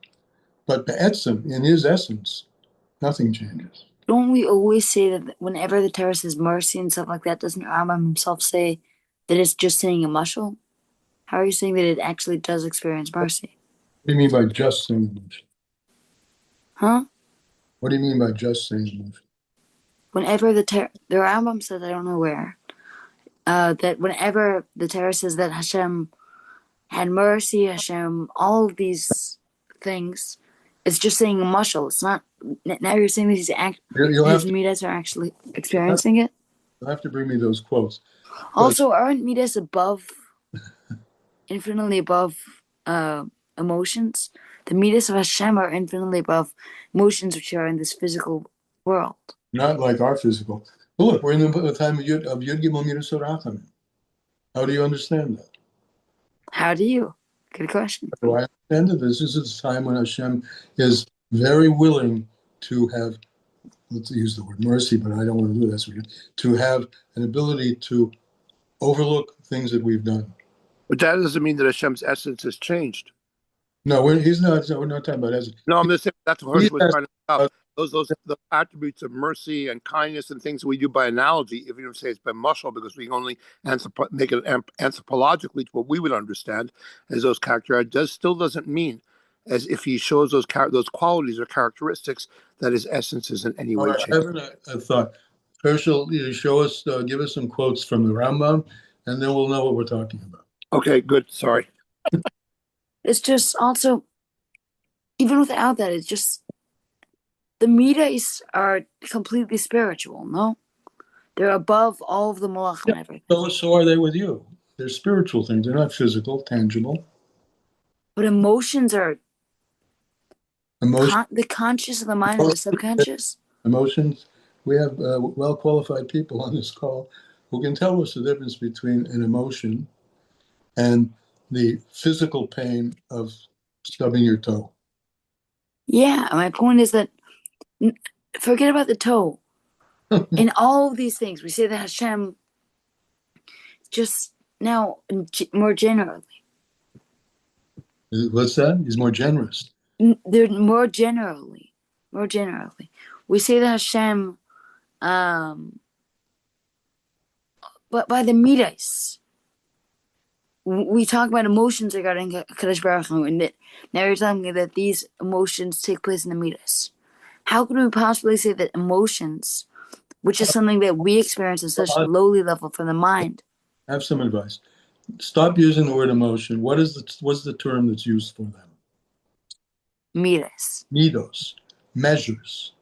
But be'etzem, in his essence, nothing changes. Don't we always say that whenever the Torah says mercy and stuff like that, doesn't Rambam himself say that it's just saying a mushal? How are you saying that it actually does experience mercy? What do you mean by just saying emotion? Huh? What do you mean by just saying emotion? Whenever the Rambam says, I don't know where, that whenever the Torah says that Hashem had mercy, Hashem, all of these things, it's just saying a mushal. It's not. Now you're saying that his midas are actually experiencing it. You'll have to bring me those quotes. Also, aren't midas above infinitely above emotions. The midas of Hashem are infinitely above emotions which are in this physical world. Not like our physical. But look, we're in the time of Yud Gimel Midas Rachamim. How do you understand that? How do you? Good question. So I understand that this is a time when Hashem is very willing to have, let's use the word mercy, but I don't want to do that. To have an ability to overlook things that we've done. But that doesn't mean that Hashem's essence has changed. No, he's not. We're not talking about as. No, I'm just saying that's what He I was has- trying to stop. Those the attributes of mercy and kindness and things we do by analogy, if you don't say it's by muscle, because we can only make it anthropologically to what we would understand as those characteristics, still doesn't mean as if he shows those qualities or characteristics that his essence is in any way I changed. have a thought. Herschel, you show us, give us some quotes from the Rambam, and then we'll know what we're talking about. Okay, good. Sorry. It's just also, even without that, it's just the midas are completely spiritual. No, they're above all of the malach and everything. So are they with you. They're spiritual things. They're not physical, tangible. But emotions are Emotion, the conscious of the mind or the subconscious. emotions. We have well-qualified people on this call who can tell us the difference between an emotion and the physical pain of stubbing your toe. Yeah, my point is that forget about the toe. In all of these things, we say that Hashem just now more generally. What's that? He's more generous. They're more generally. We say that Hashem, but by the midas. We talk about emotions regarding Kadosh Baruch Hu, and that now you're telling me that these emotions take place in the midas. How could we possibly say that emotions, which is something that we experience at such a lowly level from the mind? I have some advice. Stop using the word emotion. What's the term that's used for them? Midas. Midos, measures.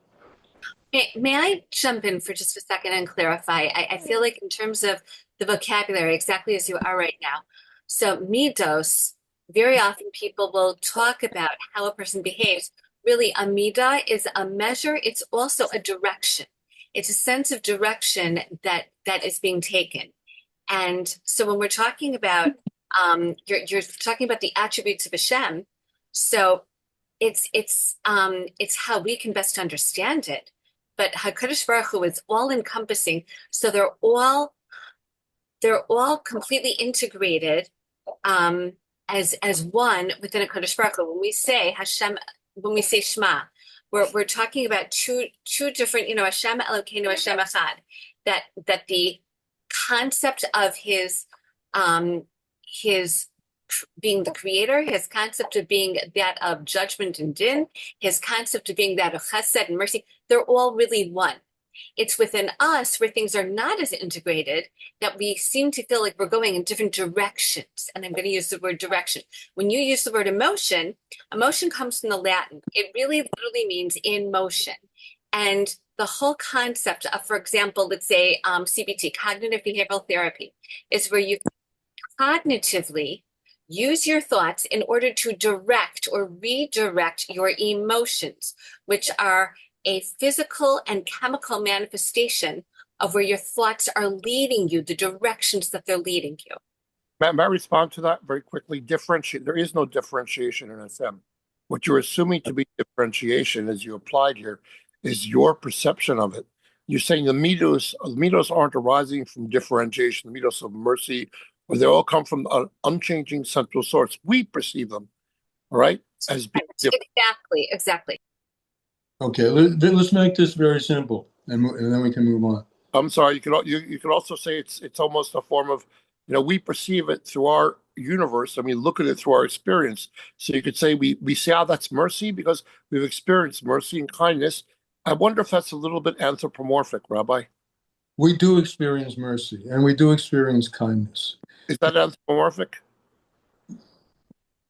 May I jump in for just a second and clarify? I feel like in terms of the vocabulary, exactly as you are right now. So midos, very often people will talk about how a person behaves. Really, a midah is a measure. It's also a direction. It's a sense of direction that is being taken. And so when we're talking about, you're talking about the attributes of Hashem. So it's how we can best understand it. But HaKadosh Baruch Hu is all encompassing. So they're all completely integrated as one within a Kadosh Baruch Hu. When we say Hashem, when we say Shema, we're talking about two different, Hashem Elokeinu, Hashem Echad. That the concept of his being the creator, his concept of being that of judgment and din, his concept of being that of chesed and mercy, they're all really one. It's within us where things are not as integrated that we seem to feel like we're going in different directions. And I'm going to use the word direction. When you use the word emotion comes from the Latin. It really literally means in motion. And the whole concept of, for example, let's say CBT, cognitive behavioral therapy, is where you cognitively use your thoughts in order to direct or redirect your emotions, which are a physical and chemical manifestation of where your thoughts are leading you, the directions that they're leading you. May I respond to that very quickly? There is no differentiation in SM. What you're assuming to be differentiation, as you applied here, is your perception of it. You're saying the midos aren't arising from differentiation, the midos of mercy, or they all come from an unchanging central source. We perceive them, all right, as being different. Exactly. Okay, let's make this very simple, and then we can move on. I'm sorry. You could also say it's almost a form of, we perceive it through our universe. I mean, look at it through our experience. So you could say we see how that's mercy because we've experienced mercy and kindness. I wonder if that's a little bit anthropomorphic, Rabbi. We do experience mercy, and we do experience kindness. Is that anthropomorphic?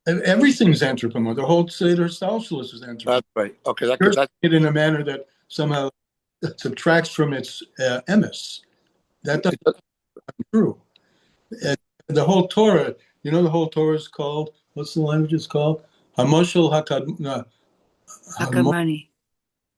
And everything's anthropomorphic. The whole Seder Socialist is anthropomorphic. That's right. Okay, That's it in a manner that somehow subtracts from its emes. That doesn't true. And the whole Torah You know the whole Torah is called, what's the language it's called? Hamoshel Hakad, Hakadmoni.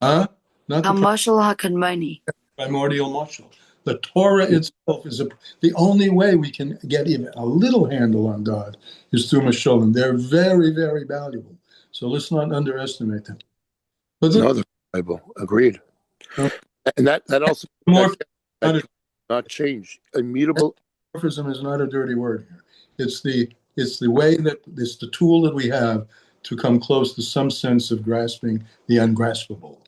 huh? Not the Hamashal Hakadmoni. primordial moshel. The Torah itself is the only way we can get even a little handle on God is through Masholim. They're very, very valuable. So let's not underestimate them. But No, the Bible. Agreed. No. And that also that not change. Immutable. Morphism is not a dirty word here. It's the way that it's the tool that we have to come close to some sense of grasping the ungraspable.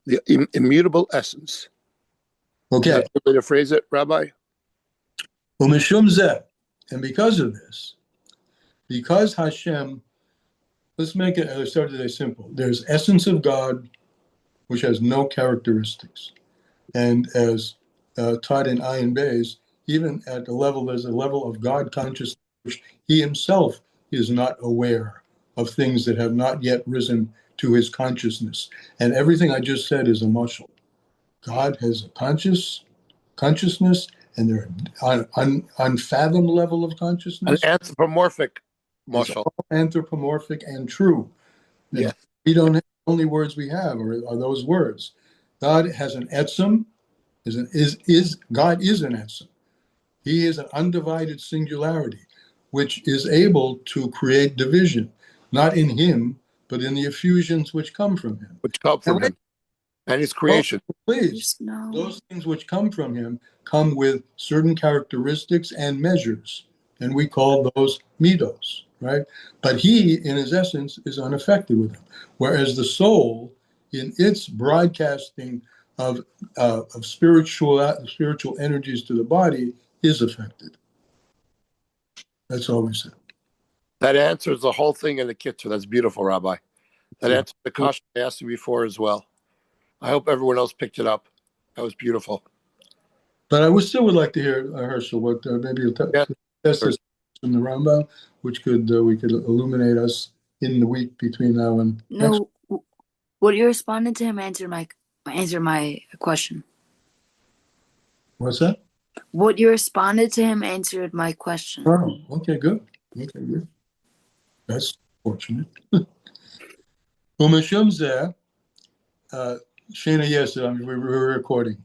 The immutable essence. Okay. Is that the way to phrase it, Rabbi? Umishum zeh, and because of this, because Hashem, let's make it, I started today simple. There's essence of God, which has no characteristics. And as taught in Ayin Beis, even at the level, there's a level of God consciousness, which he himself is not aware of things that have not yet risen to his consciousness. And everything I just said is a mushal. God has a consciousness, and they're unfathomed level of An consciousness. anthropomorphic It's mushal. all anthropomorphic and true. And Yeah. we don't have, the only words we have are those words. God has an etzem. God is an etzem. He is an undivided singularity, which is able to create division, not in him, but in the effusions which come from him. Which come from him. And his creation. Please, those things which come from him come with certain characteristics and measures, and we call those midos, right? But he, in his essence, is unaffected with them, whereas the soul, in its broadcasting of spiritual energies to the body, is affected. That's all we said. That answers the whole thing in the Kitzur. That's beautiful, Rabbi. That answers the question I asked you before as well. I hope everyone else picked it up. That was beautiful. But I still would like to hear, Herschel, what maybe a test this from the Rambam, which we could illuminate us in the week between now and next. What you responded to him answered my question. What's that? What you responded to him answered my question. Oh, okay, good. Okay, good. That's fortunate. Umeshum zeh, Shana, yes, we're recording.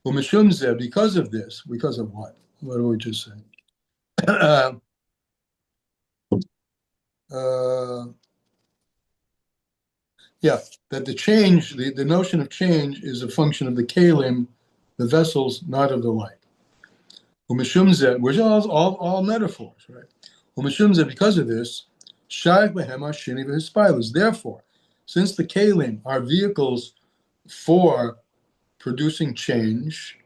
Umeshum zeh, because of this, because of what? What do we just say? Yeah, that the change, the notion of change is a function of the kalim, the vessels, not of the light. Umeshum zeh, which are all metaphors, right? Umeshum zeh, because of this, shayach behem hashini v'hispilus. Therefore, since the kalim are vehicles for producing change,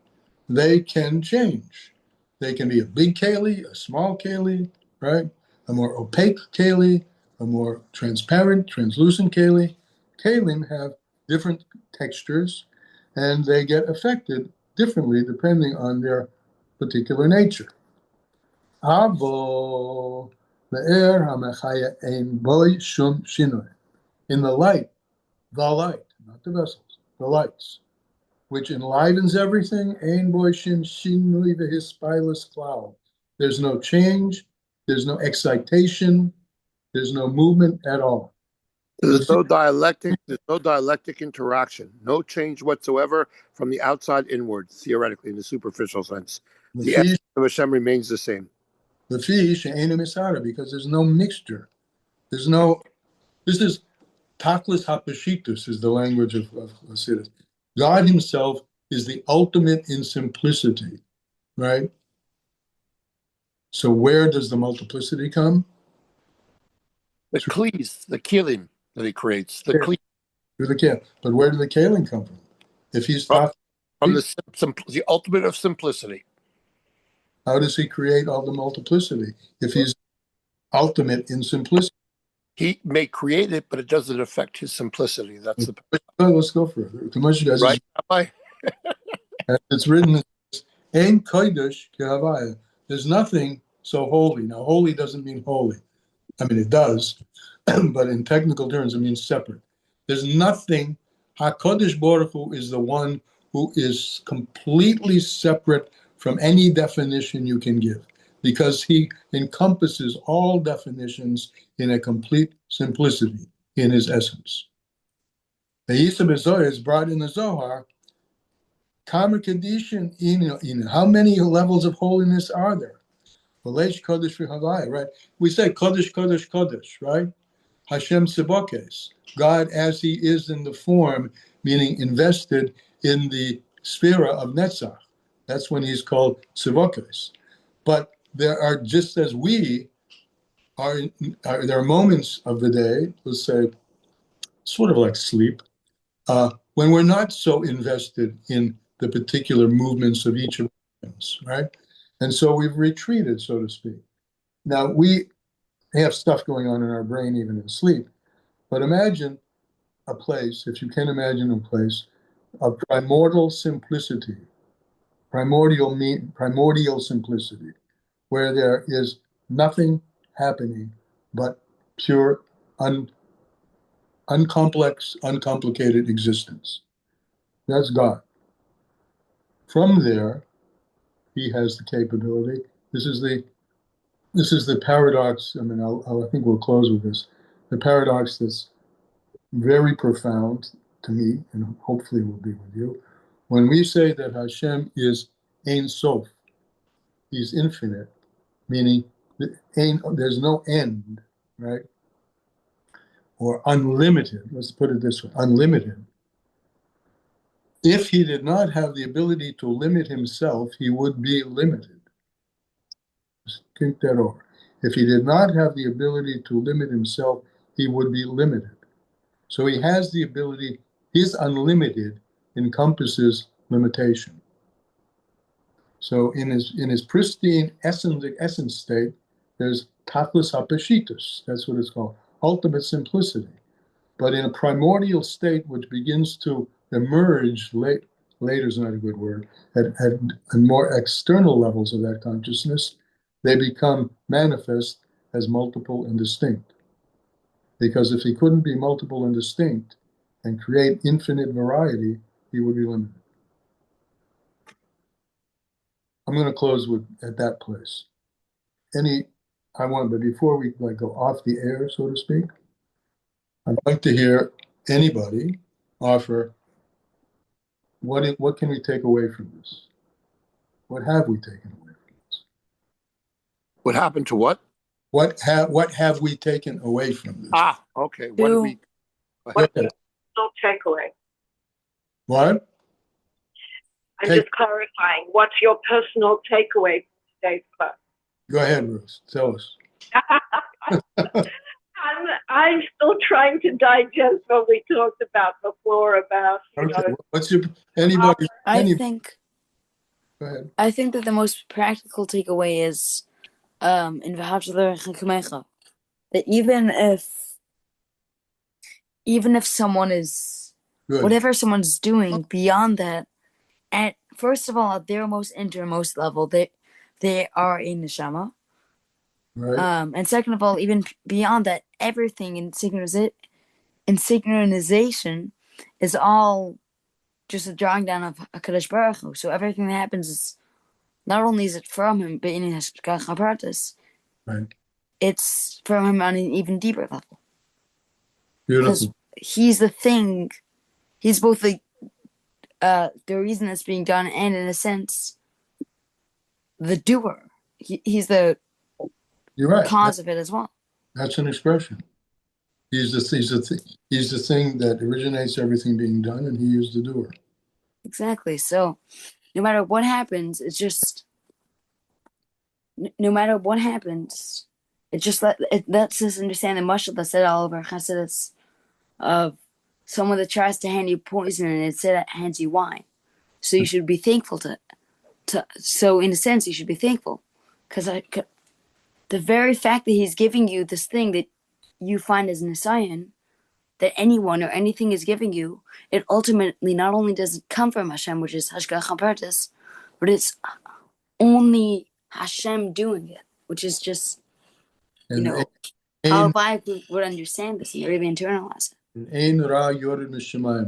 they can change. They can be a big keli, a small keli, right? A more opaque keli, a more transparent, translucent keli. Kalim have different textures, and they get affected differently depending on their particular nature. Avo le'er hamechaya ein boy shum shinoi. In the light, not the vessels, the lights, which enlivens everything, ein boy shin shinui v'hispilus cloud. There's no change, there's no excitation, there's no movement at all. There's no dialectic interaction, no change whatsoever from the outside inward, theoretically, in the superficial sense. The essence of Hashem remains the same. The fish ain't a misara, because there's no mixture. This is taklis hapashitus, is the language of Hasidus. God himself is the ultimate in simplicity, right? So where does the multiplicity come? The klis, the kilim that he creates, the kli. Through the kalim. But where do the kalim come from? If he's from the ultimate of simplicity. How does he create all the multiplicity if he's ultimate in simplicity? He may create it, but it doesn't affect his simplicity. That's the Let's go further. right, Rabbi? It's written, "Ein kodesh kehavaya." There's nothing so holy. Now, holy doesn't mean holy. I mean, it does, but in technical terms, it means separate. There's nothing. HaKodesh Baruch Hu is the one who is completely separate from any definition you can give. because he encompasses all definitions in a complete simplicity in his essence. The Yisab Zohar is brought in the Zohar. Kamer Kedishin, how many levels of holiness are there? V'leish Kodesh v'Havai, right? We say Kodesh, Kodesh, Kodesh, right? Hashem Tzibokes, God as he is in the form, meaning invested in the sphere of Netzach. That's when he's called Tzibokes. But there are, just as we there are moments of the day, let's say, sort of like sleep, when we're not so invested in the particular movements of each of us, right? And so we've retreated, so to speak. Now, we have stuff going on in our brain even in sleep, but imagine a place, if you can imagine a place, of primordial simplicity, primordial simplicity, where there is nothing happening but pure, uncomplicated existence. That's God. From there, he has the capability. This is the paradox. I mean, I think we'll close with this. The paradox that's very profound to me, and hopefully will be with you. When we say that Hashem is Ein Sof, he's infinite, meaning there's no end, right? Or unlimited, let's put it this way, unlimited. If he did not have the ability to limit himself, he would be limited. Just think that over. If he did not have the ability to limit himself, he would be limited. So he has the ability, his unlimited encompasses limitation. So in his pristine essence state, there's tachlis hapeshitus, that's what it's called, ultimate simplicity. But in a primordial state which begins to emerge, later is not a good word, at more external levels of that consciousness, they become manifest as multiple and distinct. Because if he couldn't be multiple and distinct and create infinite variety, he would be limited. I'm going to close at that place. But before we go off the air, so to speak, I'd like to hear anybody offer what can we take away from this? What have we taken away from this? What happened to what? What have we taken away from this? Okay. What did we? What's your personal takeaway? What? I'm just clarifying. What's your personal takeaway from today's class? Go ahead, Ruth. Tell us. I'm still trying to digest what we talked about before about. Okay. What's your anybody? I think. Go ahead. I think that the most practical takeaway is in that even if someone is Good. whatever someone's doing beyond that, at first of all, at their most innermost level, they are a neshama. Right. And second of all, even beyond that, everything in synchronization is all just a drawing down of HaKadosh Baruch Hu. So everything that happens is not only is it from him, but in his Hashgacha, Right. it's from him on an even deeper level. Because Beautiful. he's the thing. He's both the reason that's being done, and in a sense, the doer. He's the You're right. cause of it as well. That's an expression. He's the thing that originates everything being done, and he is the doer. Exactly. So, no matter what happens, it's just. No matter what happens, it just lets us understand the mashal that said all over Chassidus of someone that tries to hand you poison and instead hands you wine. So you should be thankful so in a sense you should be thankful, because the very fact that he's giving you this thing that you find as Nisayan, that anyone or anything is giving you, it ultimately not only does it come from Hashem, which is Hashgacha Pratis, but it's only Hashem doing it, which is just, how I would understand this and really internalize it.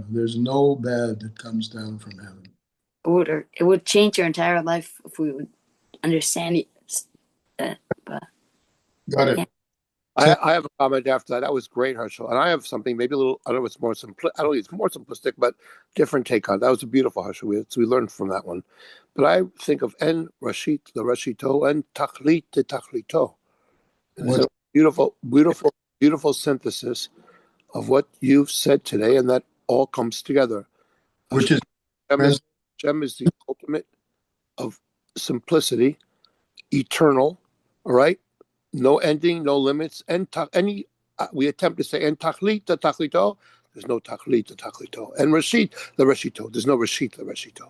There's no bad that comes down from heaven. It would change your entire life if we would understand it Got it. I have a comment after that. That was great, Herschel. And I have something maybe a little, I don't know, it's more I don't think it's more simplistic, but different take on it. That was a beautiful, Herschel. So we learned from that one. But I think of En Rashit, the Rashito, and Tachlit, the Tachlito. And it's a beautiful, beautiful, beautiful synthesis of what you've said today, and that all comes together. Which is Hashem is the ultimate of simplicity, eternal, all right? No ending, no limits. And we attempt to say, and tachlit, the tachlito, there's no tachlit, the tachlito. And rashit, the rashito, there's no rashit, the rashito.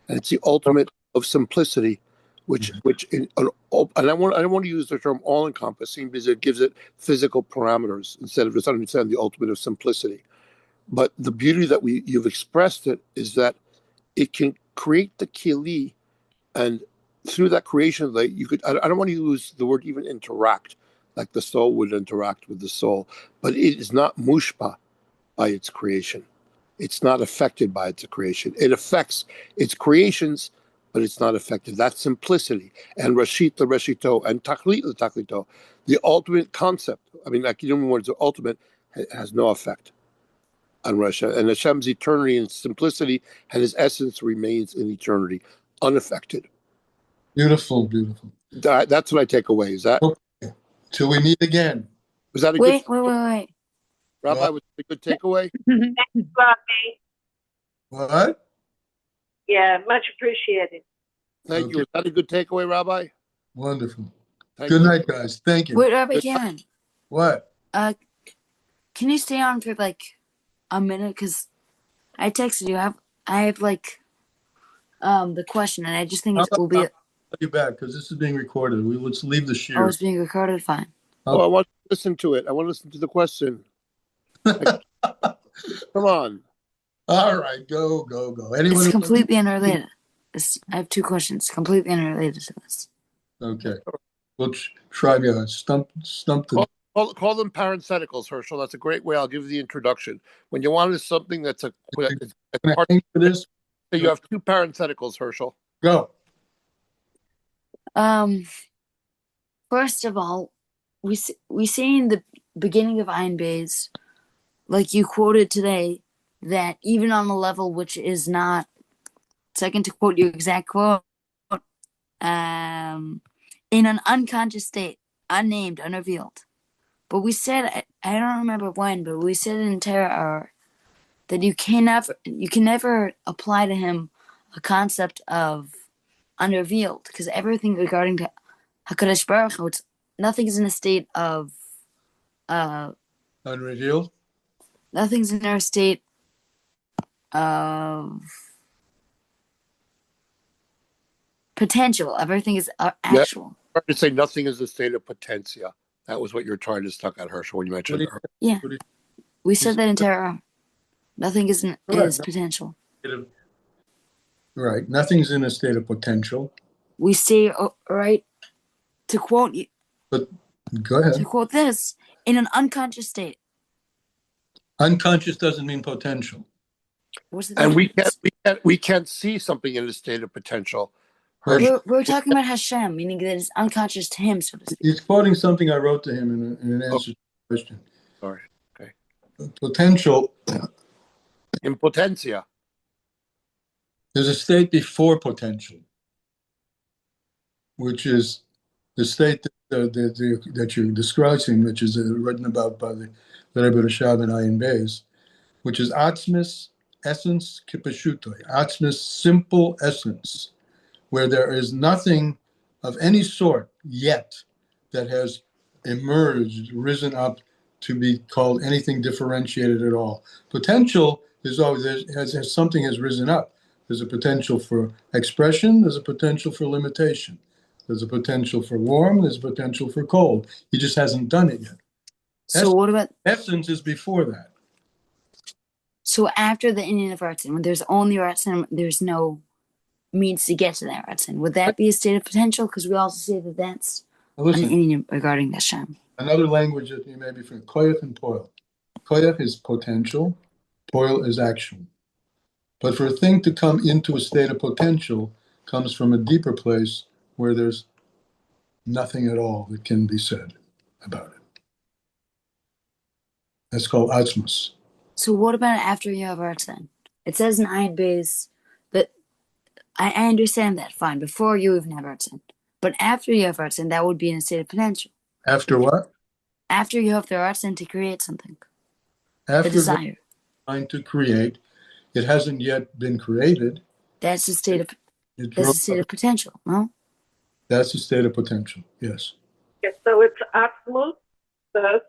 And it's the ultimate of simplicity, which and I don't want to use the term all-encompassing because it gives it physical parameters instead of just understanding the ultimate of simplicity. But the beauty that you've expressed it is that it can create the kili, and through that creation, like you could, I don't want to use the word even interact, like the soul would interact with the soul, but it is not mushpa by its creation. It's not affected by its creation. It affects its creations, but it's not affected. That's simplicity. And Rashit the Rashito and Tachlit the Tachlito, the ultimate concept. I mean, like, you know, when it's ultimate, has no effect on Russia. And Hashem's eternity and simplicity and his essence remains in eternity, unaffected. beautiful, beautiful. That's what I take away. Is that? Okay. Till we meet again. Was that a Wait. good? Rabbi, was it a good takeaway? Thanks, Bobby. What? Yeah, much appreciated. Thank you. Was that a good takeaway, Rabbi? Wonderful. Thank Good you. night, guys. Thank you. Wait, Rabbi Kamman. What? Can you stay on for like a minute? Because I texted you. I have like the question, and I just think it will be. I'll call you back because this is being recorded. Let's leave the share. Oh, it's being recorded. Fine. Oh, I want to listen to it. I want to listen to the question. Come on. All right, go. Anyone? It's completely unrelated. I have two questions, completely unrelated to this. Okay. We'll try to stump the. Call them parentheticals, Herschel. That's a great way. I'll give you the introduction. When you want something that's a part for this. you have two parentheticals, Herschel. Go. First of all, we see in the beginning of Ayin Bays, like you quoted today, that even on a level which is not, second to quote your exact quote, in an unconscious state, unnamed, unrevealed. But we said, I don't remember when, but we said in Terror that you can never apply to him a concept of unrevealed, because everything regarding to HaKadosh Baruch Hu, nothing's in a state of Unrevealed. Nothing's in a state of potential. Everything is actual. Yeah. To say nothing is a state of potentia. That was what you were trying to stuck at, Herschel, when you mentioned it. Yeah. We said that in Terror. Nothing is potential. Right. Nothing's in a state of potential. We say, right, to quote you. But go ahead. To quote this, in an unconscious state. Unconscious doesn't mean potential. What's the and difference? we can't see something in a state of potential. We're talking about Hashem, meaning that it's unconscious to him, so to speak. He's quoting something I wrote to him in an answer to the question. Sorry. Okay. Potential. In potentia. There's a state before potential, which is the state that you're describing, which is written about by the Rebbe Rashab and Ayin Beis, which is Atzmis, essence, kipashutoi, Atzmis, simple essence, where there is nothing of any sort yet that has emerged, risen up to be called anything differentiated at all. Potential is always, as something has risen up. There's a potential for expression, there's a potential for limitation. There's a potential for warm, there's a potential for cold. He just hasn't done it yet. So what about... Essence is before that. So after the Indian of Ratzin, when there's only Ratzin, there's no means to get to that Ratzin. Would that be a state of potential? Because we also say that that's an Indian regarding Hashem. Another language that you may be from koyach and poil. Koyach is potential, poil is actual. But for a thing to come into a state of potential comes from a deeper place where there's nothing at all that can be said. about it. That's called Atmos. So what about after you have Ratzon? It says in Ayin Beis that I understand that, fine, before you even have Ratzon. But after you have Ratzon, that would be in a state of potential. After what? After you have the Ratzon to create something. After the desire. trying to create, it hasn't yet been created. That's the state of potential, no? That's the state of potential, yes. Okay, so it's Atmos first,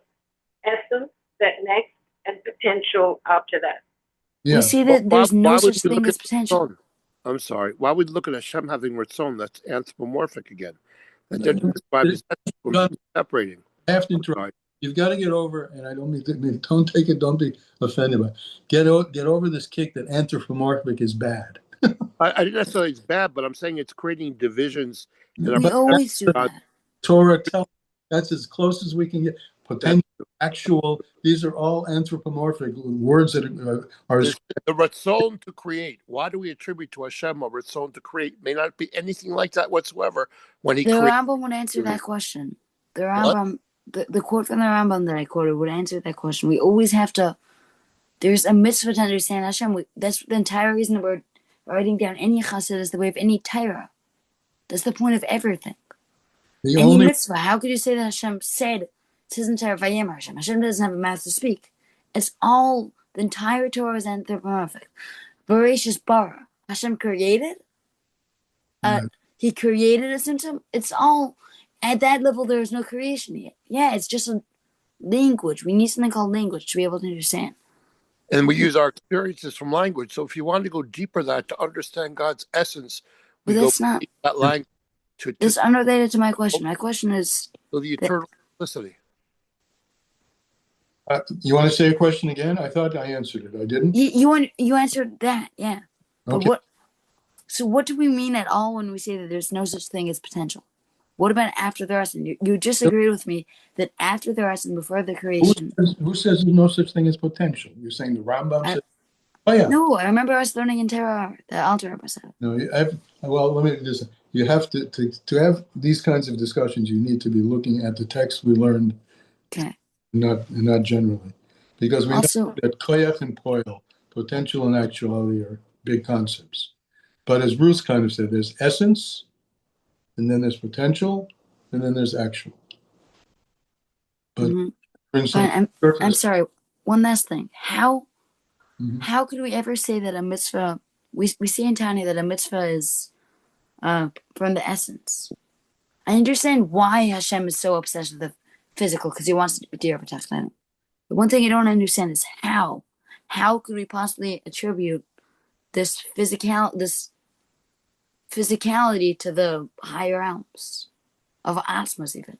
essence, that next, and potential after that. Yeah. We see that there's no would such we thing look as at potential. Ratzon? I'm sorry. Why would we look at Hashem having Ratzon? That's anthropomorphic again. That they're described as separating. I have to interrupt. You've got to get over, and I don't don't take it, don't be offended by it. Get over this kick that anthropomorphic is bad. I didn't necessarily it's bad, but I'm saying it's creating divisions. We always do that. Torah tells that's as close as we can get. Potential, actual, these are all anthropomorphic words that are the Ratzon to create. Why do we attribute to Hashem a Ratzon to create? May not be anything like that whatsoever when he The created. Rambam would answer that question. The Rambam, the quote from the Rambam that I quoted would answer that question. We always have to. There's a mitzvah to understand Hashem. That's the entire reason that we're writing down any Chassidus, the way of any Torah. That's the point of everything. Any mitzvah. How could you say that Hashem said? It says in Torah, Vayem Hashem. Hashem doesn't have a mouth to speak. It's all, the entire Torah is anthropomorphic. Bereshis bara. Hashem created. He created a symptom. It's all, at that level, there is no creation yet. Yeah, it's just a language. We need something called language to be able to understand. And we use our experiences from language. So if you want to go deeper that to understand God's essence, we but go that's not that language. It's unrelated to my question. My question is the eternal simplicity. You want to say a question again? I thought I answered it. I didn't. You answered that, yeah. But Okay. what do we mean at all when we say that there's no such thing as potential? What about after the rest? You just agreed with me that after the rest and before the creation. Who says there's no such thing as potential? You're saying the Rambam says. Oh yeah. No, I remember us learning in Torah the Alter Rebbe said. No, let me just. You have to have these kinds of discussions. You need to be looking at the text we learned. Okay. Not generally, because we know that koyach and poil, potential and actuality, are big concepts. But as Bruce kind of said, there's essence, and then there's potential, and then there's actual. But I'm sorry. One last thing. How could we ever say that a mitzvah? We see in Tanya that a mitzvah is from the essence. I understand why Hashem is so obsessed with the physical, because he wants to be protected. The one thing I don't understand is how. How could we possibly attribute this physicality to the higher realms of Atmos even?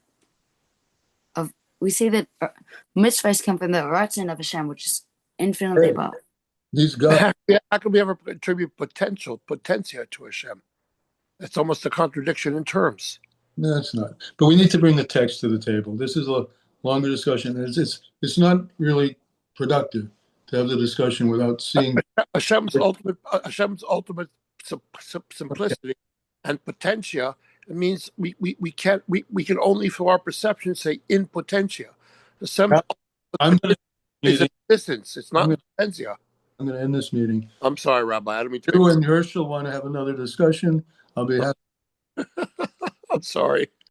We say that mitzvahs come from the Ratzon of Hashem, which is infinitely above. These guys. How can we ever attribute potentia to Hashem? That's almost a contradiction in terms. No, it's not. But we need to bring the text to the table. This is a longer discussion. It's not really productive to have the discussion without seeing Hashem's ultimate simplicity and potentia. It means we can only through our perception say in potentia. Is existence. It's not potentia. I'm going to end this meeting. I'm sorry, Rabbi. I don't mean to. You and Herschel want to have another discussion. I'll be happy. I'm sorry.